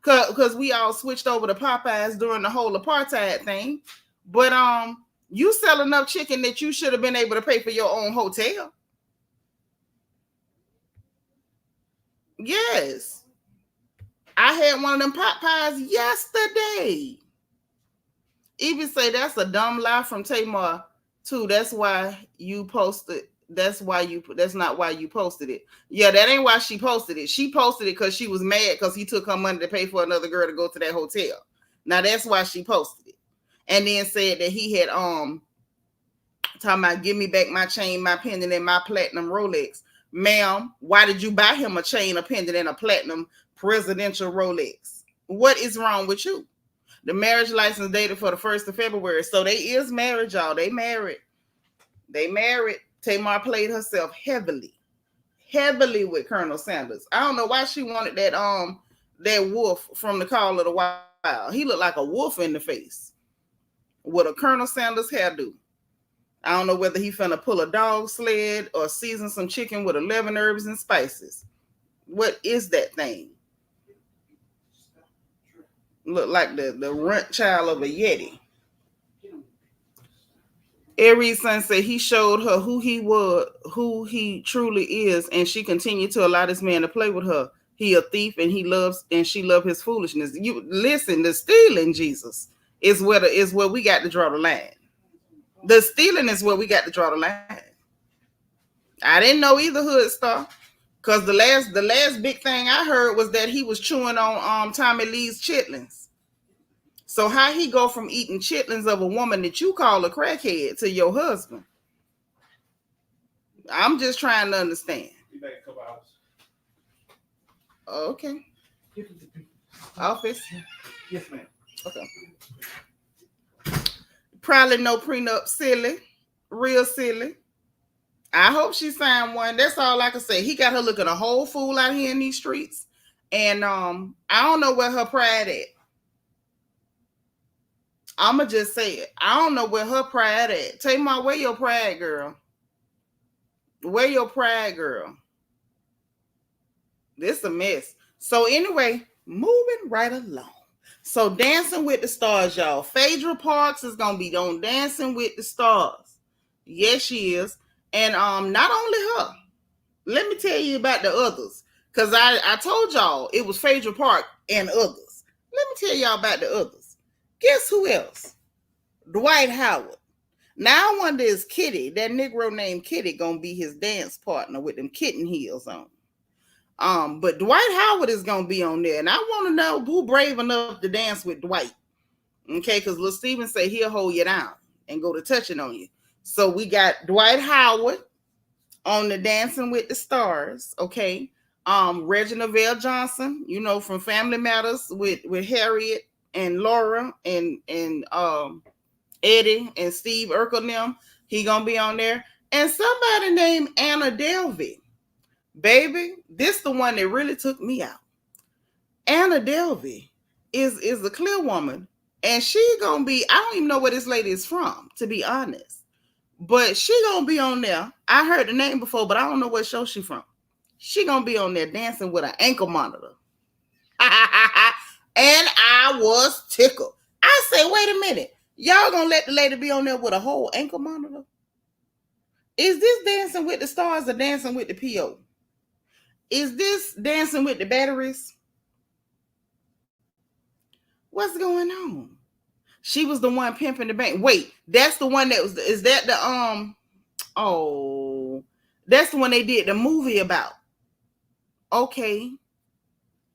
Because we all switched over to Popeyes during the whole apartheid thing. But you sell enough chicken that you should have been able to pay for your own hotel. Yes. I had one of them pot pies yesterday. Even say that's a dumb lie from Tamar too. That's why you posted. That's not why you posted it. Yeah, that ain't why she posted it. She posted it because she was mad because he took her money to pay for another girl to go to that hotel. Now that's why she posted it. And then said that he had talking about give me back my chain, my pendant, and my platinum Rolex. Ma'am, why did you buy him a chain, a pendant, and a platinum presidential Rolex? What is wrong with you? The marriage license dated for the 1st of February. So they is married, y'all. They married. They married. Tamar played herself heavily with Colonel Sanders. I don't know why she wanted that wolf from the Call of the Wild. He looked like a wolf in the face with a Colonel Sanders hairdo. I don't know whether he finna pull a dog sled or season some chicken with 11 herbs and spices. What is that thing? Look like the runt child of a Yeti. Aries son said he showed her who he was, who he truly is, and she continued to allow this man to play with her. He a thief, and she loved his foolishness. You listen, the stealing, Jesus, is where we got to draw the line. The stealing is where we got to draw the line. I didn't know either, Hood Star, because the last big thing I heard was that he was chewing on Tommy Lee's chitlins. So how he go from eating chitlins of a woman that you call a crackhead to your husband? I'm just trying to understand. Be back a couple hours. Okay. Office? Yes, ma'am. Okay. Probably no prenup, silly. Real silly. I hope she signed one. That's all I can say. He got her looking a whole fool out here in these streets. And I don't know where her pride at. I'ma just say it. I don't know where her pride at. Tamar, where your pride, girl? Where your pride, girl? This a mess. So anyway, moving right along. So Dancing with the Stars, y'all. Phaedra Parks is gonna be on Dancing with the Stars. Yes, she is. And not only her. Let me tell you about the others. Because I told y'all it was Phaedra Park and others. Let me tell y'all about the others. Guess who else? Dwight Howard. Now I wonder is Kitty, that Negro named Kitty, gonna be his dance partner with them kitten heels on. But Dwight Howard is gonna be on there, and I want to know who brave enough to dance with Dwight. Okay, because Lil Steven say he'll hold you down and go to touching on you. So we got Dwight Howard on the Dancing with the Stars. Okay, Reginald Vale Johnson, you know, from Family Matters with Harriet and Laura and Eddie and Steve Urkel and them. He gonna be on there. And somebody named Anna Delvey. Baby, this the one that really took me out. Anna Delvey is a clear woman. And she gonna be, I don't even know where this lady is from, to be honest. But she gonna be on there. I heard the name before, but I don't know what show she from. She gonna be on there dancing with an ankle monitor. And I was tickled. I said, wait a minute. Y'all gonna let the lady be on there with a whole ankle monitor? Is this Dancing with the Stars or Dancing with the PO? Is this Dancing with the Batteries? What's going on? She was the one pimping the bank. Wait, that's the one that was. Is that the Oh, that's the one they did the movie about. Okay.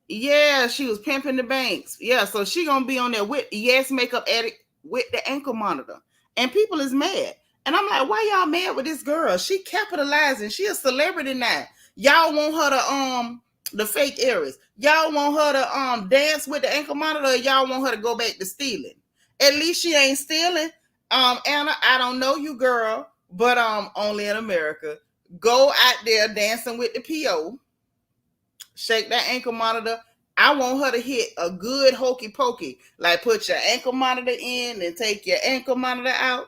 Yeah, she was pimping the banks. Yeah, so she gonna be on there with Yes Makeup Addict with the ankle monitor. And people is mad. And I'm like, why y'all mad with this girl? She capitalizing. She a celebrity now. Y'all want her to the fake Aries. Y'all want her to dance with the ankle monitor, or y'all want her to go back to stealing. At least she ain't stealing. Anna, I don't know you, girl, but only in America. Go out there dancing with the PO. Shake that ankle monitor. I want her to hit a good hokey pokey. Like put your ankle monitor in and take your ankle monitor out.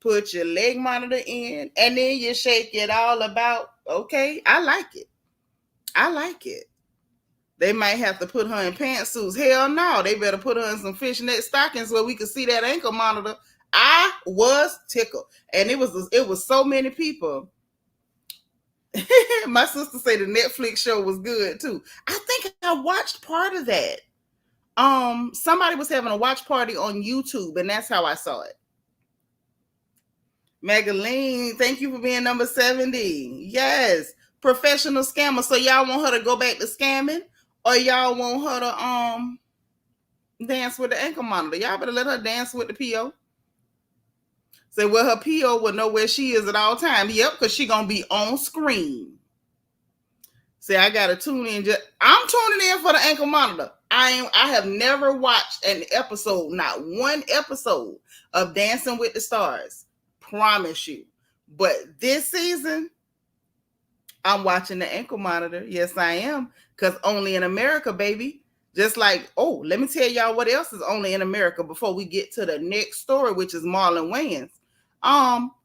Put your leg monitor in. And then you shake it all about. Okay, I like it. I like it. They might have to put her in pantsuits. Hell no. They better put her in some fishnet stockings where we could see that ankle monitor. I was tickled. And it was so many people. My sister said the Netflix show was good too. I think I watched part of that. Somebody was having a watch party on YouTube, and that's how I saw it. Magaline, thank you for being number 70. Yes, professional scammer. So y'all want her to go back to scamming, or y'all want her to dance with the ankle monitor? Y'all better let her dance with the PO. Say, well, her PO will know where she is at all times. Yep, because she gonna be on screen. Say, I gotta tune in. I'm tuning in for the ankle monitor. I have never watched an episode, not one episode of Dancing with the Stars. Promise you. But this season, I'm watching the ankle monitor. Yes, I am. Because only in America, baby. Just like, let me tell y'all what else is only in America before we get to the next story, which is Marlon Wayans.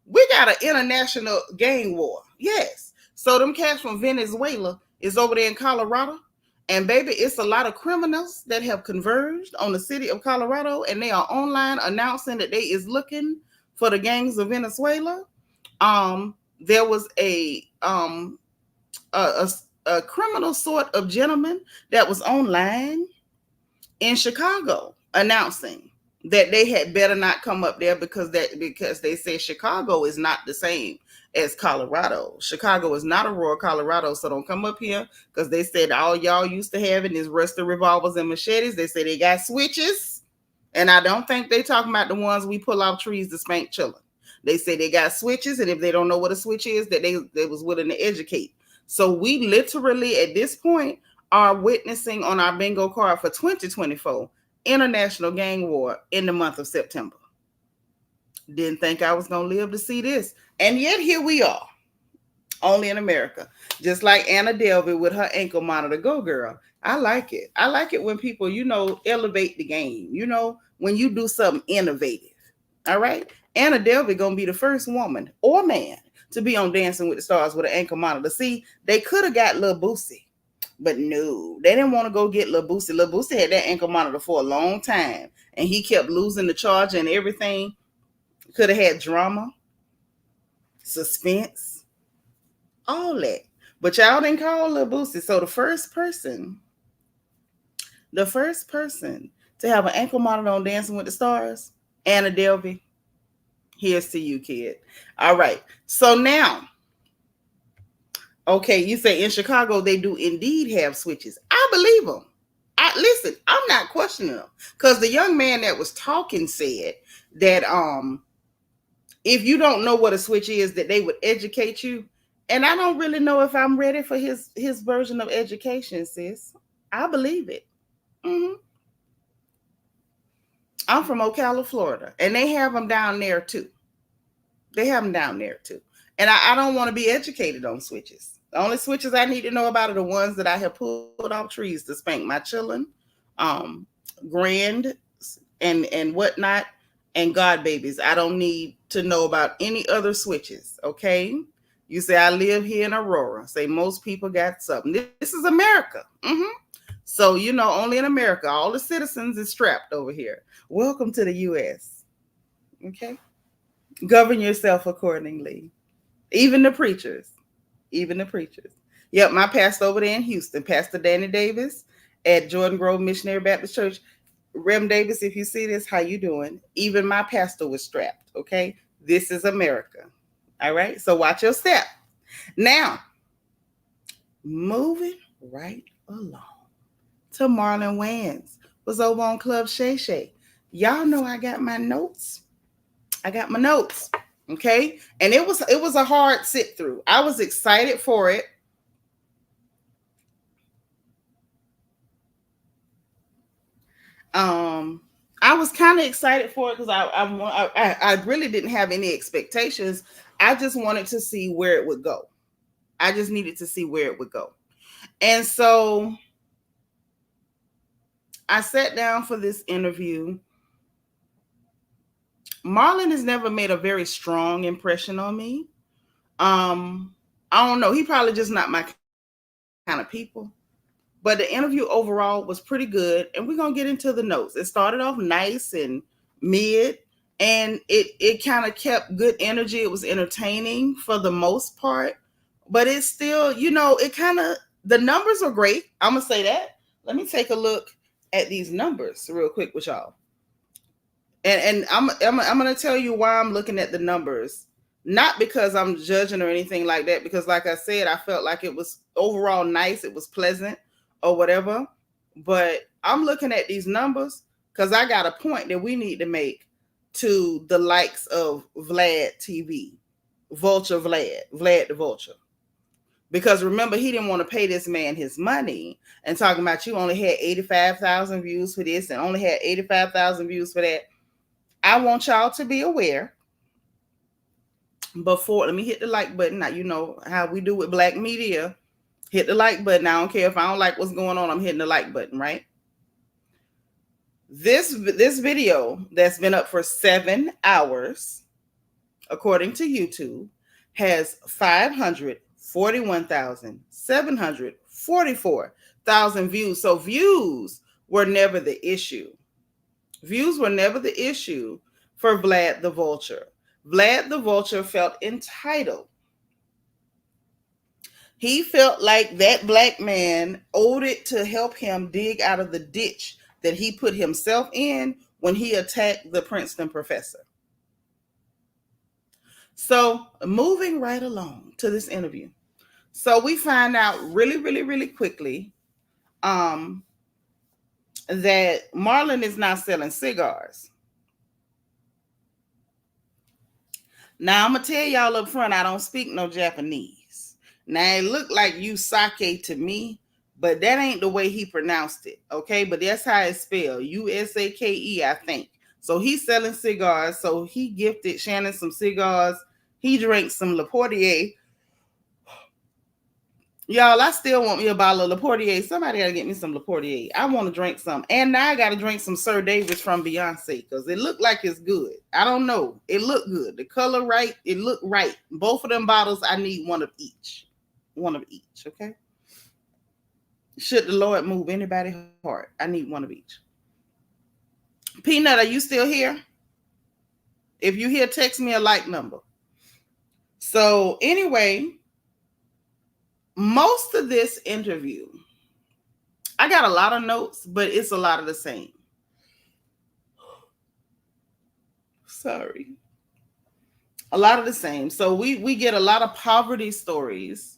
We got an international gang war. Yes. So them cats from Venezuela is over there in Colorado. And baby, it's a lot of criminals that have converged on the city of Colorado, and they are online announcing that they is looking for the gangs of Venezuela. There was a criminal sort of gentleman that was online in Chicago announcing that they had better not come up there because they say Chicago is not the same as Colorado. Chicago is not Aurora, Colorado, so don't come up here because they said all y'all used to having is rusty revolvers and machetes. They say they got switches, and I don't think they talking about the ones we pull off trees to spank children. They say they got switches, and if they don't know what a switch is, that they was willing to educate. So we literally at this point are witnessing on our bingo card for 2024 International Gang War in the month of September. Didn't think I was going to live to see this. And yet here we are, only in America. Just like Anna Delvey with her ankle monitor. Go, girl. I like it. I like it when people, elevate the game. When you do something innovative. All right? Anna Delvey going to be the first woman or man to be on Dancing with the Stars with an ankle monitor. See, they could have got Lil Boosie. But no, they didn't want to go get Lil Boosie. Lil Boosie had that ankle monitor for a long time. And he kept losing the charger and everything. Could have had drama, suspense, all that. But y'all didn't call Lil Boosie. So the first person to have an ankle monitor on Dancing with the Stars, Anna Delvey. Here's to you, kid. All right. So now, okay, you say in Chicago they do indeed have switches. I believe them. Listen, I'm not questioning them because the young man that was talking said that if you don't know what a switch is, that they would educate you. And I don't really know if I'm ready for his version of education, sis. I believe it. Mm-hmm. I'm from Ocala, Florida, and they have them down there too. And I don't want to be educated on switches. The only switches I need to know about are the ones that I have pulled off trees to spank my children, grand and whatnot, and God babies. I don't need to know about any other switches, okay? You say I live here in Aurora. Say most people got something. This is America. Mm-hmm. So, only in America, all the citizens is strapped over here. Welcome to the U.S. Okay? Govern yourself accordingly. Even the preachers. Even the preachers. Yep, my pastor over there in Houston, Pastor Danny Davis at Jordan Grove Missionary Baptist Church. Rem Davis, if you see this, how you doing? Even my pastor was strapped, okay? This is America. All right? So watch your step. Now, moving right along to Marlon Wayans. Was over on Club Shay Shay. Y'all know I got my notes. Okay? And it was a hard sit through. I was excited for it. I was kind of excited for it because I really didn't have any expectations. I just wanted to see where it would go. I just needed to see where it would go. And so I sat down for this interview. Marlon has never made a very strong impression on me. I don't know. He probably just not my kind of people. But the interview overall was pretty good. And we're going to get into the notes. It started off nice and mid. And it kind of kept good energy. It was entertaining for the most part. But it's still, it kind of, the numbers are great. I'm going to say that. Let me take a look at these numbers real quick with y'all. And I'm going to tell you why I'm looking at the numbers. Not because I'm judging or anything like that. Because like I said, I felt like it was overall nice. It was pleasant or whatever. But I'm looking at these numbers because I got a point that we need to make to the likes of Vlad TV. Vulture Vlad the Vulture. Because remember, he didn't want to pay this man his money and talking about you only had 85,000 views for this and only had 85,000 views for that. I want y'all to be aware before, let me hit the like button. Now, you know how we do with black media. Hit the like button. I don't care if I don't like what's going on. I'm hitting the like button, right? This video that's been up for 7 hours, according to YouTube, has 541,744,000 views. So views were never the issue. Views were never the issue for Vlad the Vulture. Vlad the Vulture felt entitled. He felt like that black man owed it to help him dig out of the ditch that he put himself in when he attacked the Princeton professor. So moving right along to this interview. So we find out really, really, really quickly that Marlon is not selling cigars. Now, I'm going to tell y'all up front, I don't speak no Japanese. Now, it looked like Usake to me, but that ain't the way he pronounced it, okay? But that's how it's spelled, Usake, I think. So he's selling cigars, so he gifted Shannon some cigars. He drank some Le Portier. Y'all, I still want me a bottle of Le Portier. Somebody got to get me some Le Portier. I want to drink some. And now I got to drink some Sir Davis from Beyonce because it looked like it's good. I don't know. It looked good. The color right. It looked right. Both of them bottles, I need one of each. One of each, okay? Should the Lord move anybody's heart, I need one of each. Peanut, are you still here? If you here, text me a like number. So anyway, most of this interview, I got a lot of notes, but it's a lot of the same. Sorry. A lot of the same. So we get a lot of poverty stories,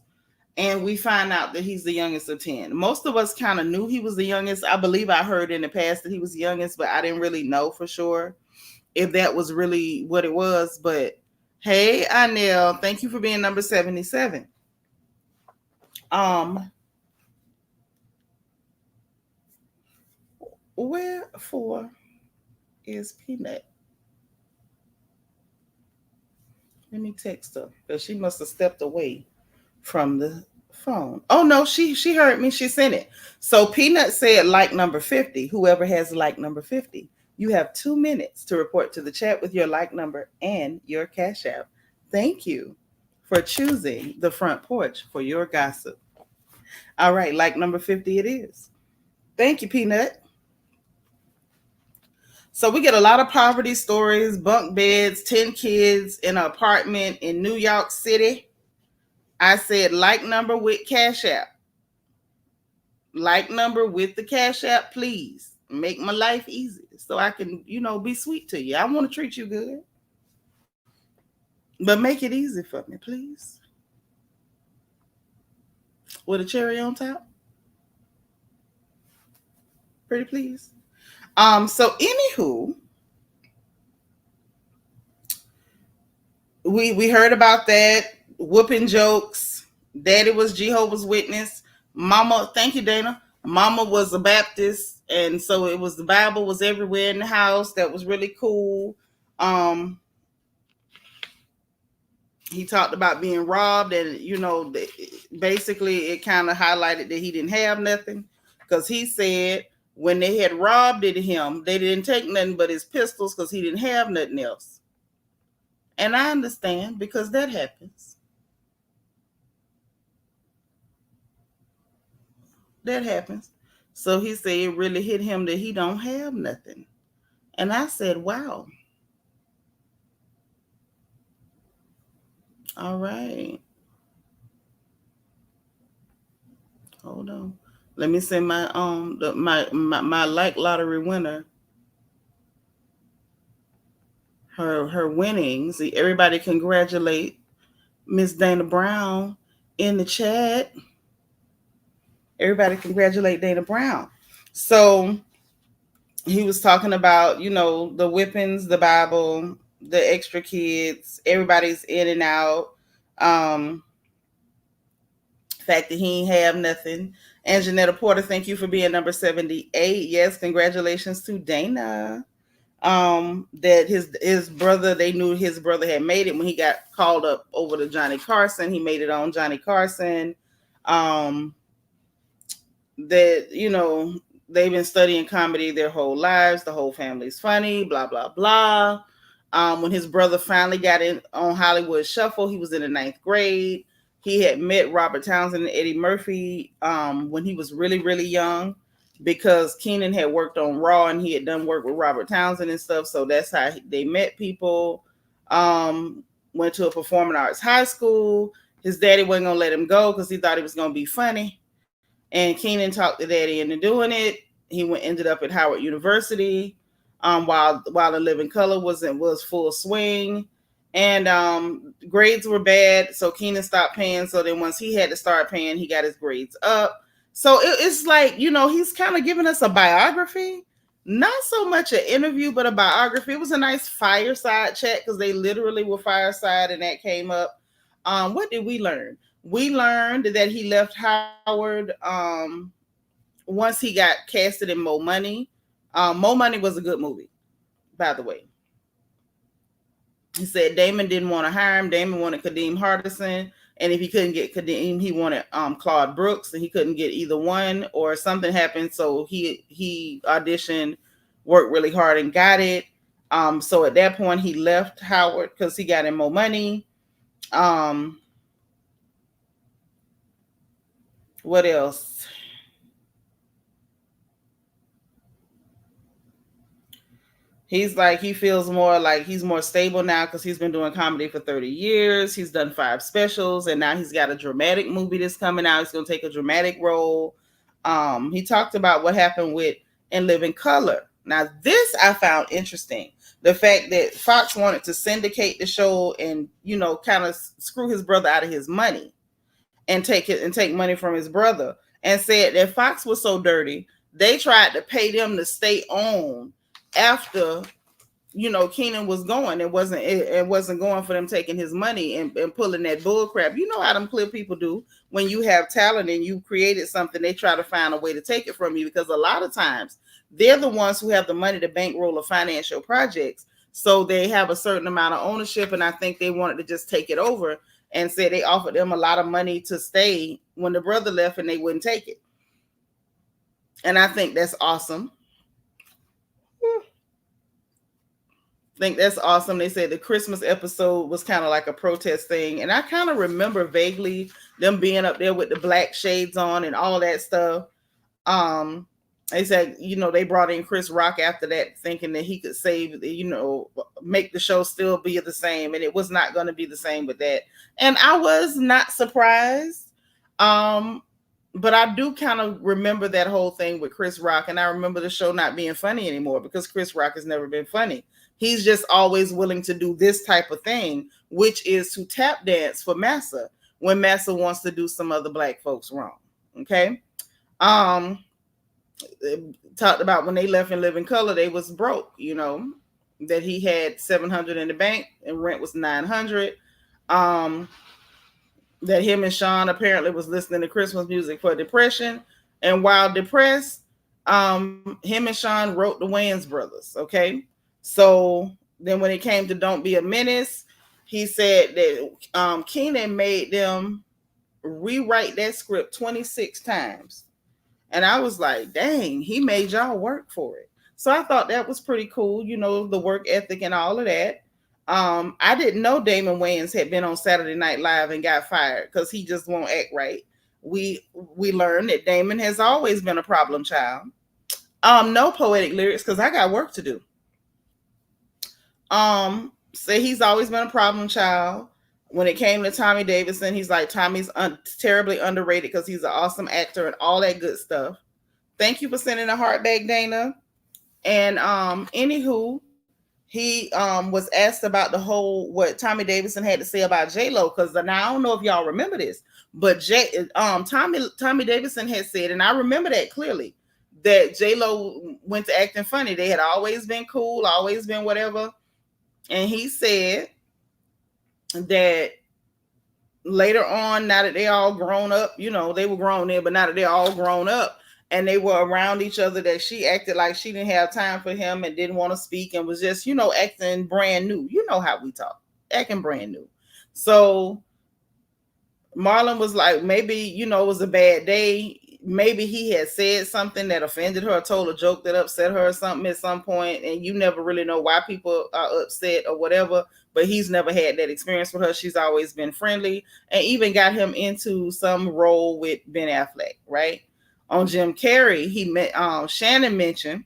and we find out that he's the youngest of 10. Most of us kind of knew he was the youngest. I believe I heard in the past that he was the youngest, but I didn't really know for sure if that was really what it was. But hey, Anel, thank you for being number 77. Wherefore is Peanut? Let me text her because she must have stepped away from the phone. Oh no, she heard me. She sent it. So Peanut said like number 50. Whoever has like number 50, you have 2 minutes to report to the chat with your like number and your Cash App. Thank you for choosing the front porch for your gossip. All right, like number 50 it is. Thank you, Peanut. So we get a lot of poverty stories, bunk beds, 10 kids in an apartment in New York City. I said like number with Cash App. Like number with the Cash App, please. Make my life easy so I can, be sweet to you. I want to treat you good. But make it easy for me, please. With a cherry on top. Pretty please. So anywho, we heard about that. Whooping jokes. Daddy was Jehovah's Witness. Mama, thank you, Dana. Mama was a Baptist, and so it was the Bible was everywhere in the house. That was really cool. He talked about being robbed, and basically it kind of highlighted that he didn't have nothing, because he said when they had robbed him, they didn't take nothing but his pistols because he didn't have nothing else. And I understand, because that happens. That happens. So he said it really hit him that he don't have nothing. And I said, wow. All right. Hold on. Let me send my my like lottery winner her winnings. Everybody congratulate Miss Dana Brown in the chat. Everybody congratulate Dana Brown. So he was talking about, the whippings, the Bible, the extra kids, everybody's in and out. Fact that he ain't have nothing. And Janetta Porter, thank you for being number 78. Yes, congratulations to Dana. That his brother, they knew his brother had made it when he got called up over to Johnny Carson. He made it on Johnny Carson. That, they've been studying comedy their whole lives. The whole family's funny, blah, blah, blah. When his brother finally got in on Hollywood Shuffle, he was in the 9th grade. He had met Robert Townsend and Eddie Murphy when he was really, really young, because Keenan had worked on Raw and he had done work with Robert Townsend and stuff. So that's how they met people. Went to a performing arts high school. His daddy wasn't going to let him go because he thought he was going to be funny. And Keenan talked the daddy into doing it. He ended up at Howard University while The Living Color was full swing. And grades were bad, so Keenan stopped paying. So then once he had to start paying, he got his grades up. So it's like, he's kind of giving us a biography. Not so much an interview, but a biography. It was a nice fireside chat because they literally were fireside, and that came up. What did we learn? We learned that he left Howard once he got casted in Mo Money. Mo Money was a good movie, by the way. He said Damon didn't want to hire him. Damon wanted Kadeem Hardison. And if he couldn't get Kadeem, he wanted Claude Brooks, and he couldn't get either one, or something happened. So he auditioned, worked really hard, and got it. So at that point, he left Howard because he got in Mo Money. What else? He's like, he feels more like he's more stable now because he's been doing comedy for 30 years. He's done 5 specials, and now he's got a dramatic movie that's coming out. He's going to take a dramatic role. He talked about what happened with In Living Color. Now, this I found interesting. The fact that Fox wanted to syndicate the show and, kind of screw his brother out of his money and take money from his brother, and said that Fox was so dirty, they tried to pay them to stay on after Keenan was going. It wasn't going for them taking his money and pulling that bull crap. You know how them clear people do. When you have talent and you created something, they try to find a way to take it from you, because a lot of times they're the ones who have the money to bankroll or finance your projects. So they have a certain amount of ownership, and I think they wanted to just take it over, and said they offered them a lot of money to stay when the brother left, and they wouldn't take it. And I think that's awesome. Think that's awesome. They said the Christmas episode was kind of like a protest thing, and I kind of remember vaguely them being up there with the black shades on and all that stuff. They said, they brought in Chris Rock after that, thinking that he could save, make the show still be the same, and it was not going to be the same with that. And I was not surprised. But I do kind of remember that whole thing with Chris Rock, and I remember the show not being funny anymore because Chris Rock has never been funny. He's just always willing to do this type of thing, which is to tap dance for Massa when Massa wants to do some other black folks wrong. Okay. Talked about when they left In Living Color, they was broke, that he had $700 in the bank and rent was $900. That him and Sean apparently was listening to Christmas music for depression. And while depressed, him and Sean wrote the Wayans brothers. Okay. So then when it came to Don't Be a Menace, he said that Keenan made them rewrite that script 26 times. And I was like, dang, he made y'all work for it. So I thought that was pretty cool, the work ethic and all of that. I didn't know Damon Wayans had been on Saturday Night Live and got fired because he just won't act right. We learned that Damon has always been a problem child. No poetic lyrics because I got work to do. Say he's always been a problem child. When it came to Tommy Davidson, he's like, Tommy's terribly underrated because he's an awesome actor and all that good stuff. Thank you for sending a heart back, Dana. And anywho, he was asked about what Tommy Davidson had to say about J-Lo, because now I don't know if y'all remember this, but Tommy Davidson had said, and I remember that clearly, that J-Lo went to acting funny. They had always been cool, always been whatever. And he said that later on, now that they all grown up, they were grown then, but now that they're all grown up and they were around each other, that she acted like she didn't have time for him and didn't want to speak and was just, acting brand new. You know how we talk, acting brand new. So Marlon was like, maybe, it was a bad day. Maybe he had said something that offended her or told a joke that upset her or something at some point, and you never really know why people are upset or whatever, but he's never had that experience with her. She's always been friendly and even got him into some role with Ben Affleck, right? On Jim Carrey, Shannon mentioned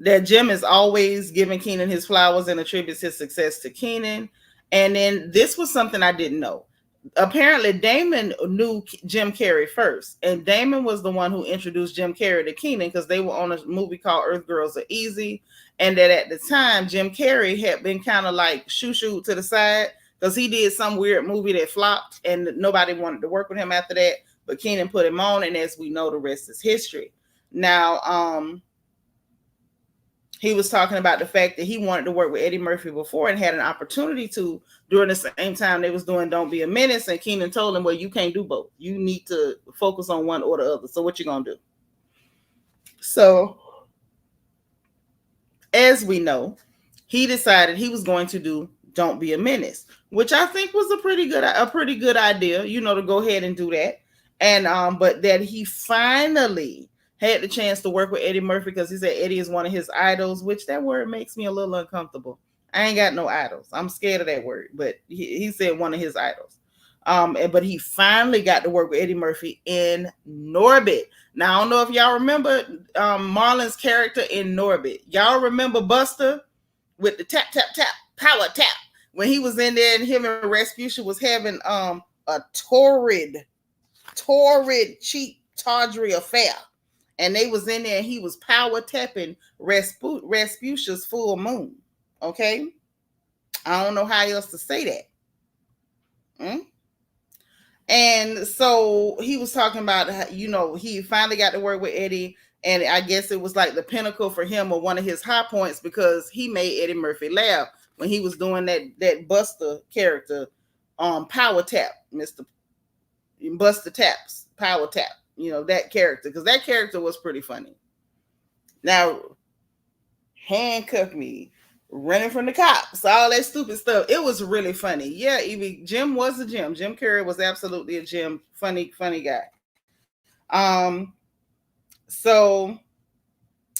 that Jim is always giving Keenen his flowers and attributes his success to Keenen. And then this was something I didn't know. Apparently Damon knew Jim Carrey first, and Damon was the one who introduced Jim Carrey to Keenen because they were on a movie called Earth Girls Are Easy, and that at the time Jim Carrey had been kind of like shoo to the side because he did some weird movie that flopped and nobody wanted to work with him after that, but Keenen put him on, and as we know, the rest is history. Now he was talking about the fact that he wanted to work with Eddie Murphy before and had an opportunity to during the same time they was doing Don't Be a Menace, and Keenen told him, well, you can't do both. You need to focus on one or the other. So what you gonna do? So as we know, he decided he was going to do Don't Be a Menace, which I think was a pretty good idea, to go ahead and do that. And but that he finally had the chance to work with Eddie Murphy because he said Eddie is one of his idols, which that word makes me a little uncomfortable. I ain't got no idols. I'm scared of that word, but he said one of his idols. But he finally got to work with Eddie Murphy in Norbit. Now, I don't know if y'all remember Marlon's character in Norbit. Y'all remember Buster with the tap, tap, tap, power tap, when he was in there and him and Rasputia was having a torrid, cheap, tawdry affair. And they was in there and he was power tapping Rasputia's full moon. Okay? I don't know how else to say that. And so he was talking about, he finally got to work with Eddie. And I guess it was like the pinnacle for him or one of his high points because he made Eddie Murphy laugh when he was doing that Buster character on Power Tap, Mr. Buster Taps, Power Tap. That character, because that character was pretty funny. Now, handcuff me, running from the cops, all that stupid stuff. It was really funny. Yeah, even Jim was a Jim. Jim Carrey was absolutely a Jim. Funny guy. So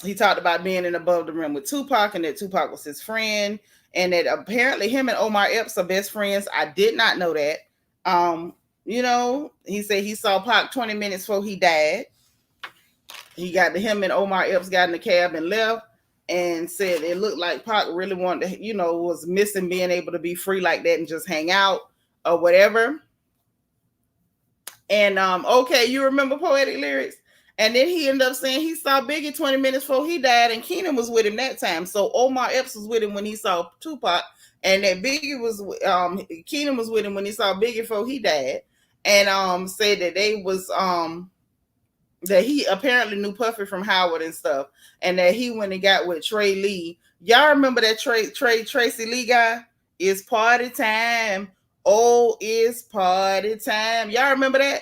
he talked about being in Above the Rim with Tupac and that Tupac was his friend, and that apparently him and Omar Epps are best friends. I did not know that. He said he saw Pac 20 minutes before he died. Him and Omar Epps got in the cab and left, and said it looked like Pac really wanted to, was missing being able to be free like that and just hang out or whatever. And okay, you remember Poetic Lyrics? And then he ended up saying he saw Biggie 20 minutes before he died, and Keenan was with him that time. So Omar Epps was with him when he saw Tupac, and that Keenan was with him when he saw Biggie before he died, and said that they was that he apparently knew Puffy from Howard and stuff, and that he went and got with Trey Lee. Y'all remember that Tracy Lee guy? It's party time. Oh, it's party time. Y'all remember that?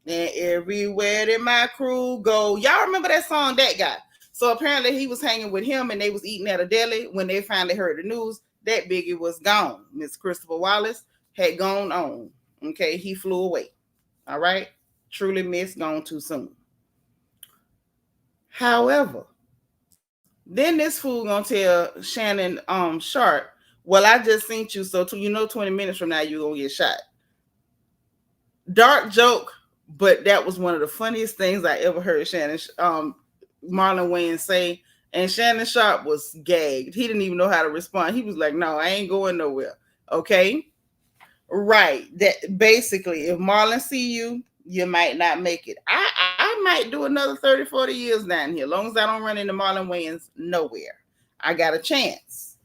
And everywhere that my crew go. Y'all remember that song, that guy? So apparently he was hanging with him, and they was eating at a deli when they finally heard the news that Biggie was gone. Miss Christopher Wallace had gone on. Okay, he flew away. All right. Truly missed, gone too soon. However, then this fool gonna tell Shannon Sharp, well, I just seen you, so 20 minutes from now you gonna get shot. Dark joke, but that was one of the funniest things I ever heard Shannon Marlon Wayans say. And Shannon Sharp was gagged. He didn't even know how to respond. He was like, no, I ain't going nowhere. Okay. Right. That basically, if Marlon see you, you might not make it. I might do another 30, 40 years down here. As long as I don't run into Marlon Wayans nowhere. I got a chance.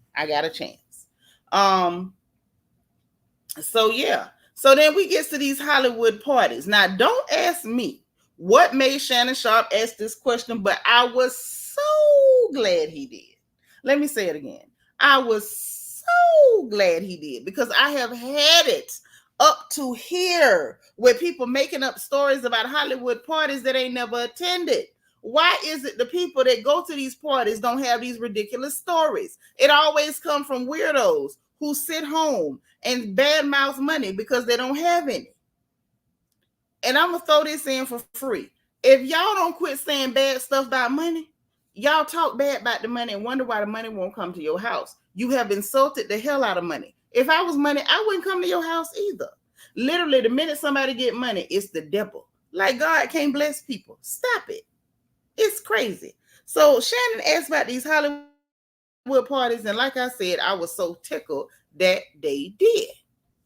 So yeah. So then we get to these Hollywood parties. Now, don't ask me what made Shannon Sharp ask this question, but I was so glad he did. Let me say it again. I was so glad he did, because I have had it up to here with people making up stories about Hollywood parties that ain't never attended. Why is it the people that go to these parties don't have these ridiculous stories? It always comes from weirdos who sit home and badmouth money because they don't have any. And I'm going to throw this in for free. If y'all don't quit saying bad stuff about money, y'all talk bad about the money and wonder why the money won't come to your house. You have insulted the hell out of money. If I was money, I wouldn't come to your house either. Literally, the minute somebody get money, it's the devil. Like God can't bless people. Stop it. It's crazy. So Shannon asked about these Hollywood parties, and like I said, I was so tickled that they did.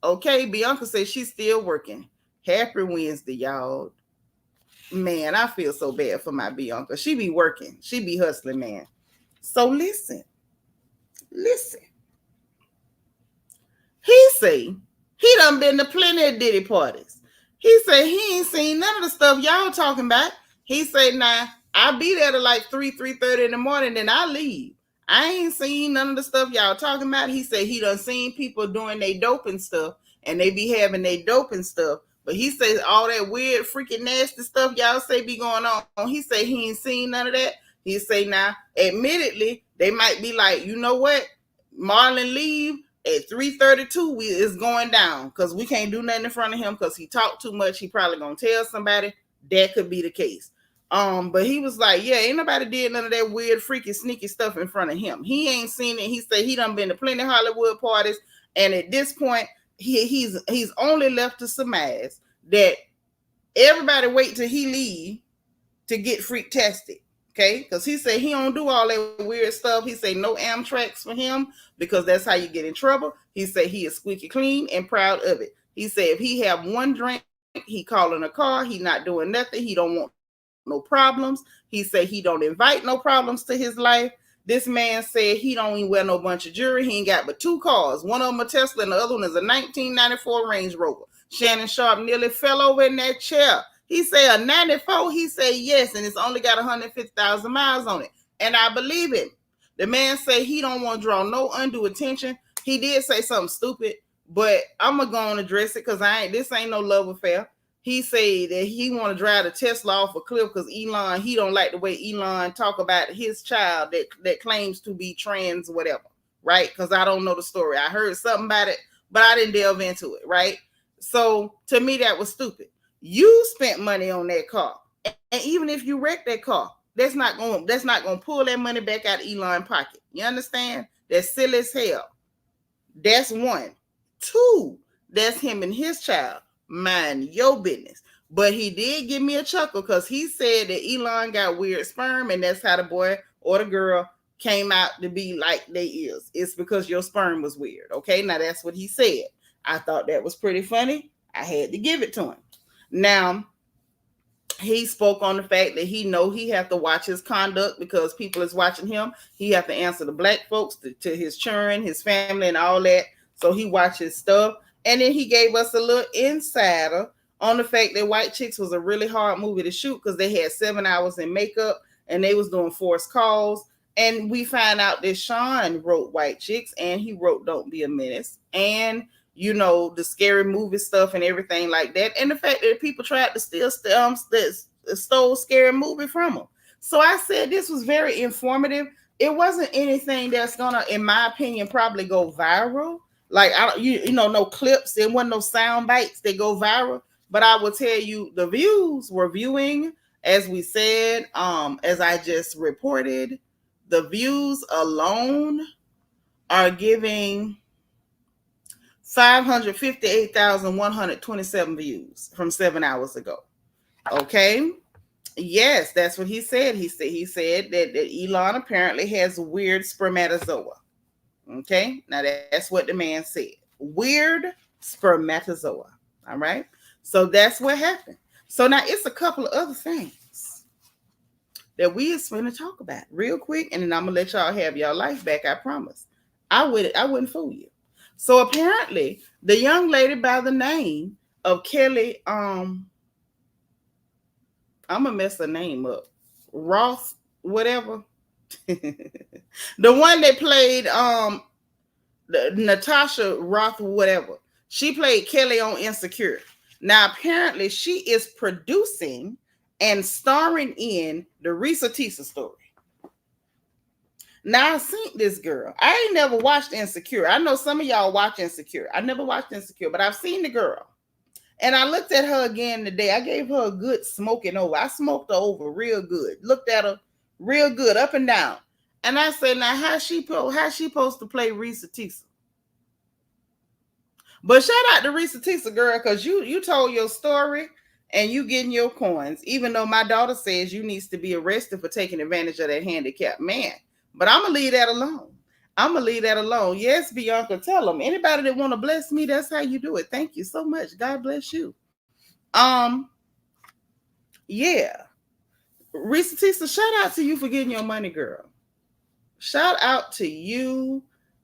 Okay, Bianca says she's still working. Happy Wednesday, y'all. Man, I feel so bad for my Bianca. She be working. She be hustling, man. So listen. He say he done been to plenty of Diddy parties. He say he ain't seen none of the stuff y'all talking about. He say, nah, I'll be there to like 3:30 in the morning, then I leave. I ain't seen none of the stuff y'all talking about. He said he done seen people doing they doping stuff, and they be having they doping stuff. But he says all that weird, freaking nasty stuff y'all say be going on. He say he ain't seen none of that. He say now, admittedly, they might be like, you know what? Marlon leave at 3:32. Is going down because we can't do nothing in front of him because he talked too much. He probably gonna tell somebody. That could be the case. But he was like, yeah, ain't nobody did none of that weird, freaky, sneaky stuff in front of him. He ain't seen it. He said he done been to plenty of Hollywood parties, and at this point, he's only left to surmise that everybody wait till he leave to get freak tested. Okay, because he said he don't do all that weird stuff. He said no Amtrak's for him because that's how you get in trouble. He said he is squeaky clean and proud of it. He said if he have one drink, he calling a car. He not doing nothing. He don't want no problems. He said he don't invite no problems to his life. This man said he don't even wear no bunch of jewelry. He ain't got but two cars. One of them a Tesla and the other one is a 1994 Range Rover. Shannon Sharp nearly fell over in that chair. He said a 94. He said yes, and it's only got 150,000 miles on it. And I believe it. The man said he don't want to draw no undue attention. He did say something stupid, but I'm gonna go on and address it because this ain't no love affair. He said that he want to drive the Tesla off a cliff because Elon, he don't like the way Elon talk about his child that claims to be trans, whatever, right? Because I don't know the story. I heard something about it, but I didn't delve into it, right? So to me, that was stupid. You spent money on that car, and even if you wreck that car, that's not going to pull that money back out of Elon's pocket. You understand? That's silly as hell. That's one. Two, that's him and his child. Mind your business. But he did give me a chuckle because he said that Elon got weird sperm, and that's how the boy or the girl came out to be like they is. It's because your sperm was weird. Okay, now that's what he said. I thought that was pretty funny. I had to give it to him. Now, he spoke on the fact that he have to watch his conduct because people is watching him. He have to answer the black folks, to his children, his family, and all that. So he watches stuff. And then he gave us a little insider on the fact that White Chicks was a really hard movie to shoot because they had 7 hours in makeup and they was doing forced calls. And we find out that Sean wrote White Chicks and he wrote Don't Be a Menace and the scary movie stuff and everything like that. And the fact that people tried to stole scary movie from them. So I said this was very informative. It wasn't anything that's gonna, in my opinion, probably go viral. Like no clips. There wasn't no sound bites that go viral. But I will tell you, the views were viewing, as we said, as I just reported, the views alone are giving 558,127 views from 7 hours ago. Okay. Yes, that's what he said. He said that Elon apparently has weird spermatozoa. Okay. Now that's what the man said. Weird spermatozoa. All right. So that's what happened. So now it's a couple of other things that we is going to talk about real quick, and then I'm gonna let y'all have y'all life back. I promise. I wouldn't fool you. So apparently, the young lady by the name of Kelly, I'm gonna mess her name up. Roth, whatever. The one that played Natasha Roth, whatever. She played Kelly on Insecure. Now apparently she is producing and starring in the Risa Tisa story. Now I seen this girl. I ain't never watched Insecure. I know some of y'all watch Insecure. I never watched Insecure, but I've seen the girl. And I looked at her again today. I gave her a good smoking over. I smoked her over real good. Looked at her real good, up and down. And I said, now how's she supposed to play Risa Tisa? But shout out to Risa Tisa, girl, because you told your story and you getting your coins, even though my daughter says you needs to be arrested for taking advantage of that handicapped man. But I'm going to leave that alone. Yes, Bianca, tell them. Anybody that want to bless me, that's how you do it. Thank you so much. God bless you. Yeah. Risa Tisa, shout out to you for getting your money, girl. Shout out to you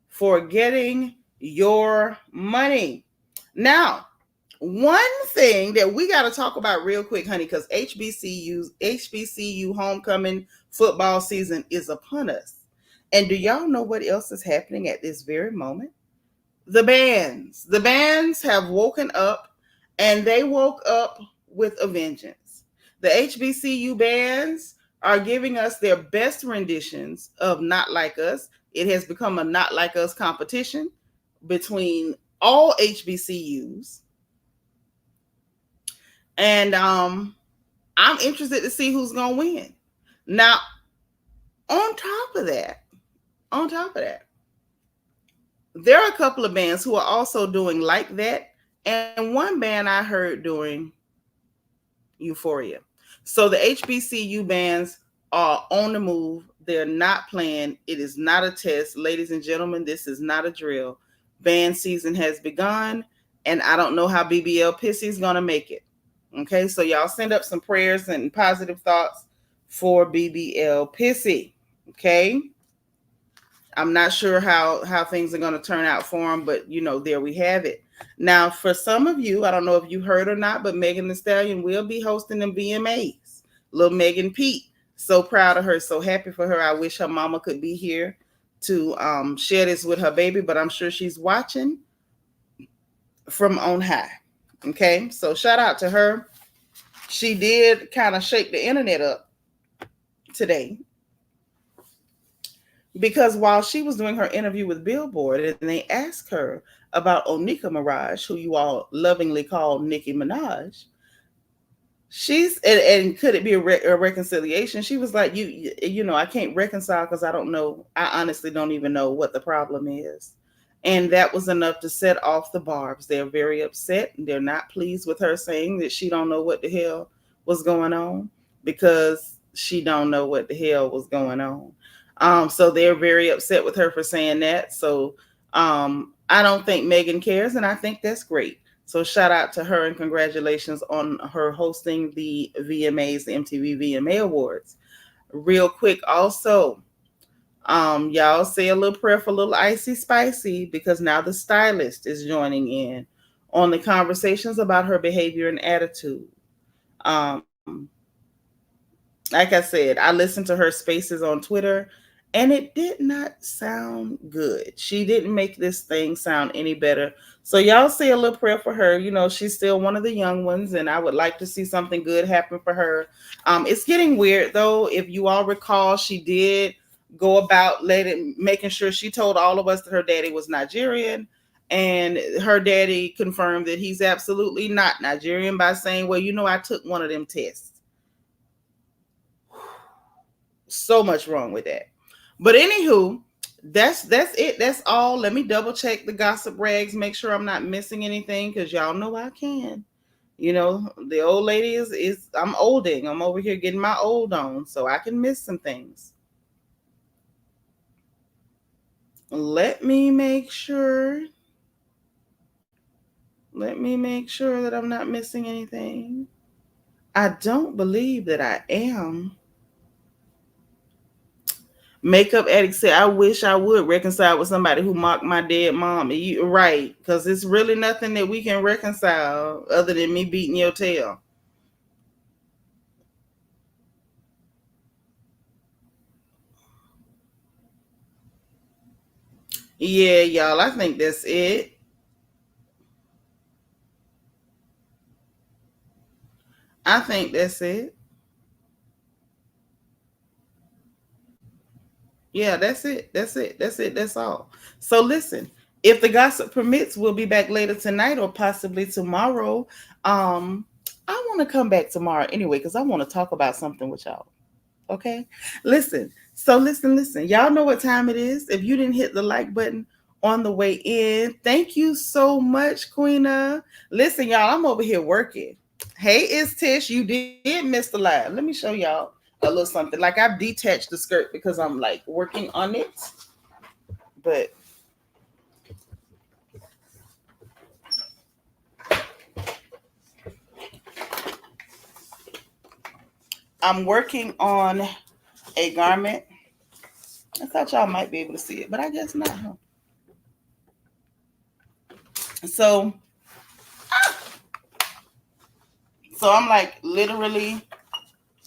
for getting your money. Now, one thing that we got to talk about real quick, honey, because HBCU homecoming football season is upon us. And do y'all know what else is happening at this very moment? The bands have woken up, and they woke up with a vengeance. The HBCU bands are giving us their best renditions of Not Like Us. It has become a Not Like Us competition between all HBCUs. And I'm interested to see who's going to win. Now, on top of that, there are a couple of bands who are also doing like that. And one band I heard doing Euphoria. So the HBCU bands are on the move. They're not playing. It is not a test. Ladies and gentlemen, this is not a drill. Band season has begun, and I don't know how BBL Pissy is going to make it. Okay, so y'all send up some prayers and positive thoughts for BBL Pissy. Okay, I'm not sure how things are going to turn out for him, but there we have it. Now, for some of you, I don't know if you heard or not, but Megan Thee Stallion will be hosting the VMAs. Little Megan Pete, so proud of her, so happy for her. I wish her mama could be here to share this with her baby, but I'm sure she's watching from on high. Okay, so shout out to her. She did kind of shake the internet up today, because while she was doing her interview with Billboard, and they asked her about Onika Mirage, who you all lovingly call Nicki Minaj, and could it be a reconciliation? She was like, I can't reconcile because I don't know. I honestly don't even know what the problem is. And that was enough to set off the barbs. They're very upset. They're not pleased with her saying that she don't know what the hell was going on, because she don't know what the hell was going on. So they're very upset with her for saying that. So I don't think Megan cares, and I think that's great. So shout out to her and congratulations on her hosting the VMAs, the MTV VMA Awards. Real quick, also, y'all say a little prayer for a little icy spicy, because now the stylist is joining in on the conversations about her behavior and attitude. Um, like I said, I listened to her spaces on Twitter, and it did not sound good. She didn't make this thing sound any better. So y'all say a little prayer for her. You know, she's still one of the young ones, and I would like to see something good happen for her. It's getting weird though. If you all recall, she did go about making sure she told all of us that her daddy was Nigerian, and her daddy confirmed that he's absolutely not Nigerian by saying, well, you know, I took one of them tests. So much wrong with that. But anywho, that's it. That's all. Let me double check the gossip rags, make sure I'm not missing anything, because y'all know I can. You know, the old lady is I'm olding. I'm over here getting my old on, so I can miss some things. Let me make sure. Let me make sure that I'm not missing anything. I don't believe that I am. Makeup addict said, I wish I would reconcile with somebody who mocked my dead mom. You right, because it's really nothing that we can reconcile other than me beating your tail. Yeah, y'all, I think that's it. I think that's it. Yeah, that's it. That's it. That's it. That's all. So listen, if the gossip permits, we'll be back later tonight or possibly tomorrow. I want to come back tomorrow anyway, because I want to talk about something with y'all. Okay. Listen. So listen. Y'all know what time it is. If you didn't hit the like button on the way in, thank you so much, Queena. Listen, y'all, I'm over here working. Hey, it's Tish. You did miss the live. Let me show y'all a little something. Like, I've detached the skirt because I'm like working on it. But I'm working on a garment. I thought y'all might be able to see it, but I guess not, huh? So I'm like literally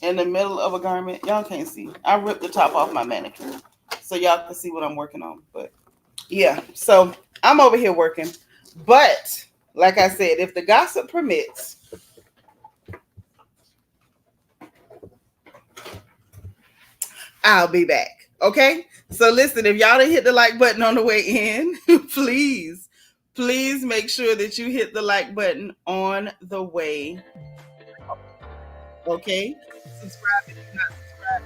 in the middle of a garment. Y'all can't see. I ripped the top off my mannequin so y'all can see what I'm working on. But yeah, so I'm over here working. But like I said, if the gossip permits, I'll be back. Okay? So listen, if y'all didn't hit the like button on the way in, please make sure that you hit the like button on the way. Okay? Subscribe if you're not subscribed.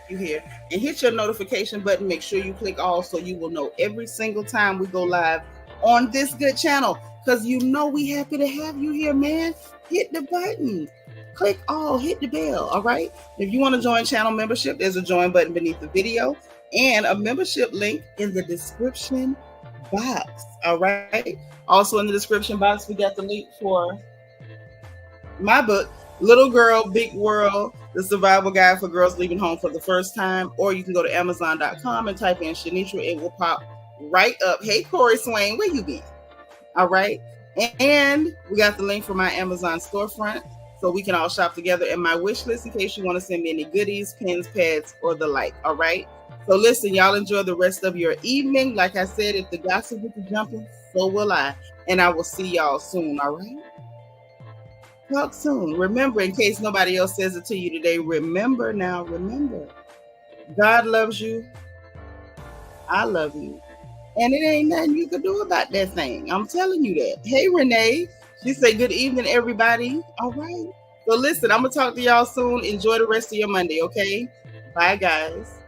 You here. And hit your notification button. Make sure you click all so you will know every single time we go live on this good channel. Because you know we happy to have you here, man. Hit the button. Click all, hit the bell, all right? If you want to join channel membership, there's a join button beneath the video and a membership link in the description box, all right? Also in the description box, we got the link for my book, Little Girl, Big World, the survival guide for girls leaving home for the first time. Or you can go to Amazon.com and type in Seanitra. It will pop right up. Hey, Corey Swain, where you been? All right. And we got the link for my Amazon storefront so we can all shop together, and my wish list in case you want to send me any goodies, pens, pads, or the like. All right. So listen, y'all enjoy the rest of your evening. Like I said, if the gossip gets jumping, so will I. And I will see y'all soon. All right. Talk soon. Remember, in case nobody else says it to you today, remember, God loves you. I love you. And it ain't nothing you can do about that thing. I'm telling you that. Hey, Renee. She said, good evening, everybody. All right. So listen, I'm going to talk to y'all soon. Enjoy the rest of your Monday, okay? Bye, guys.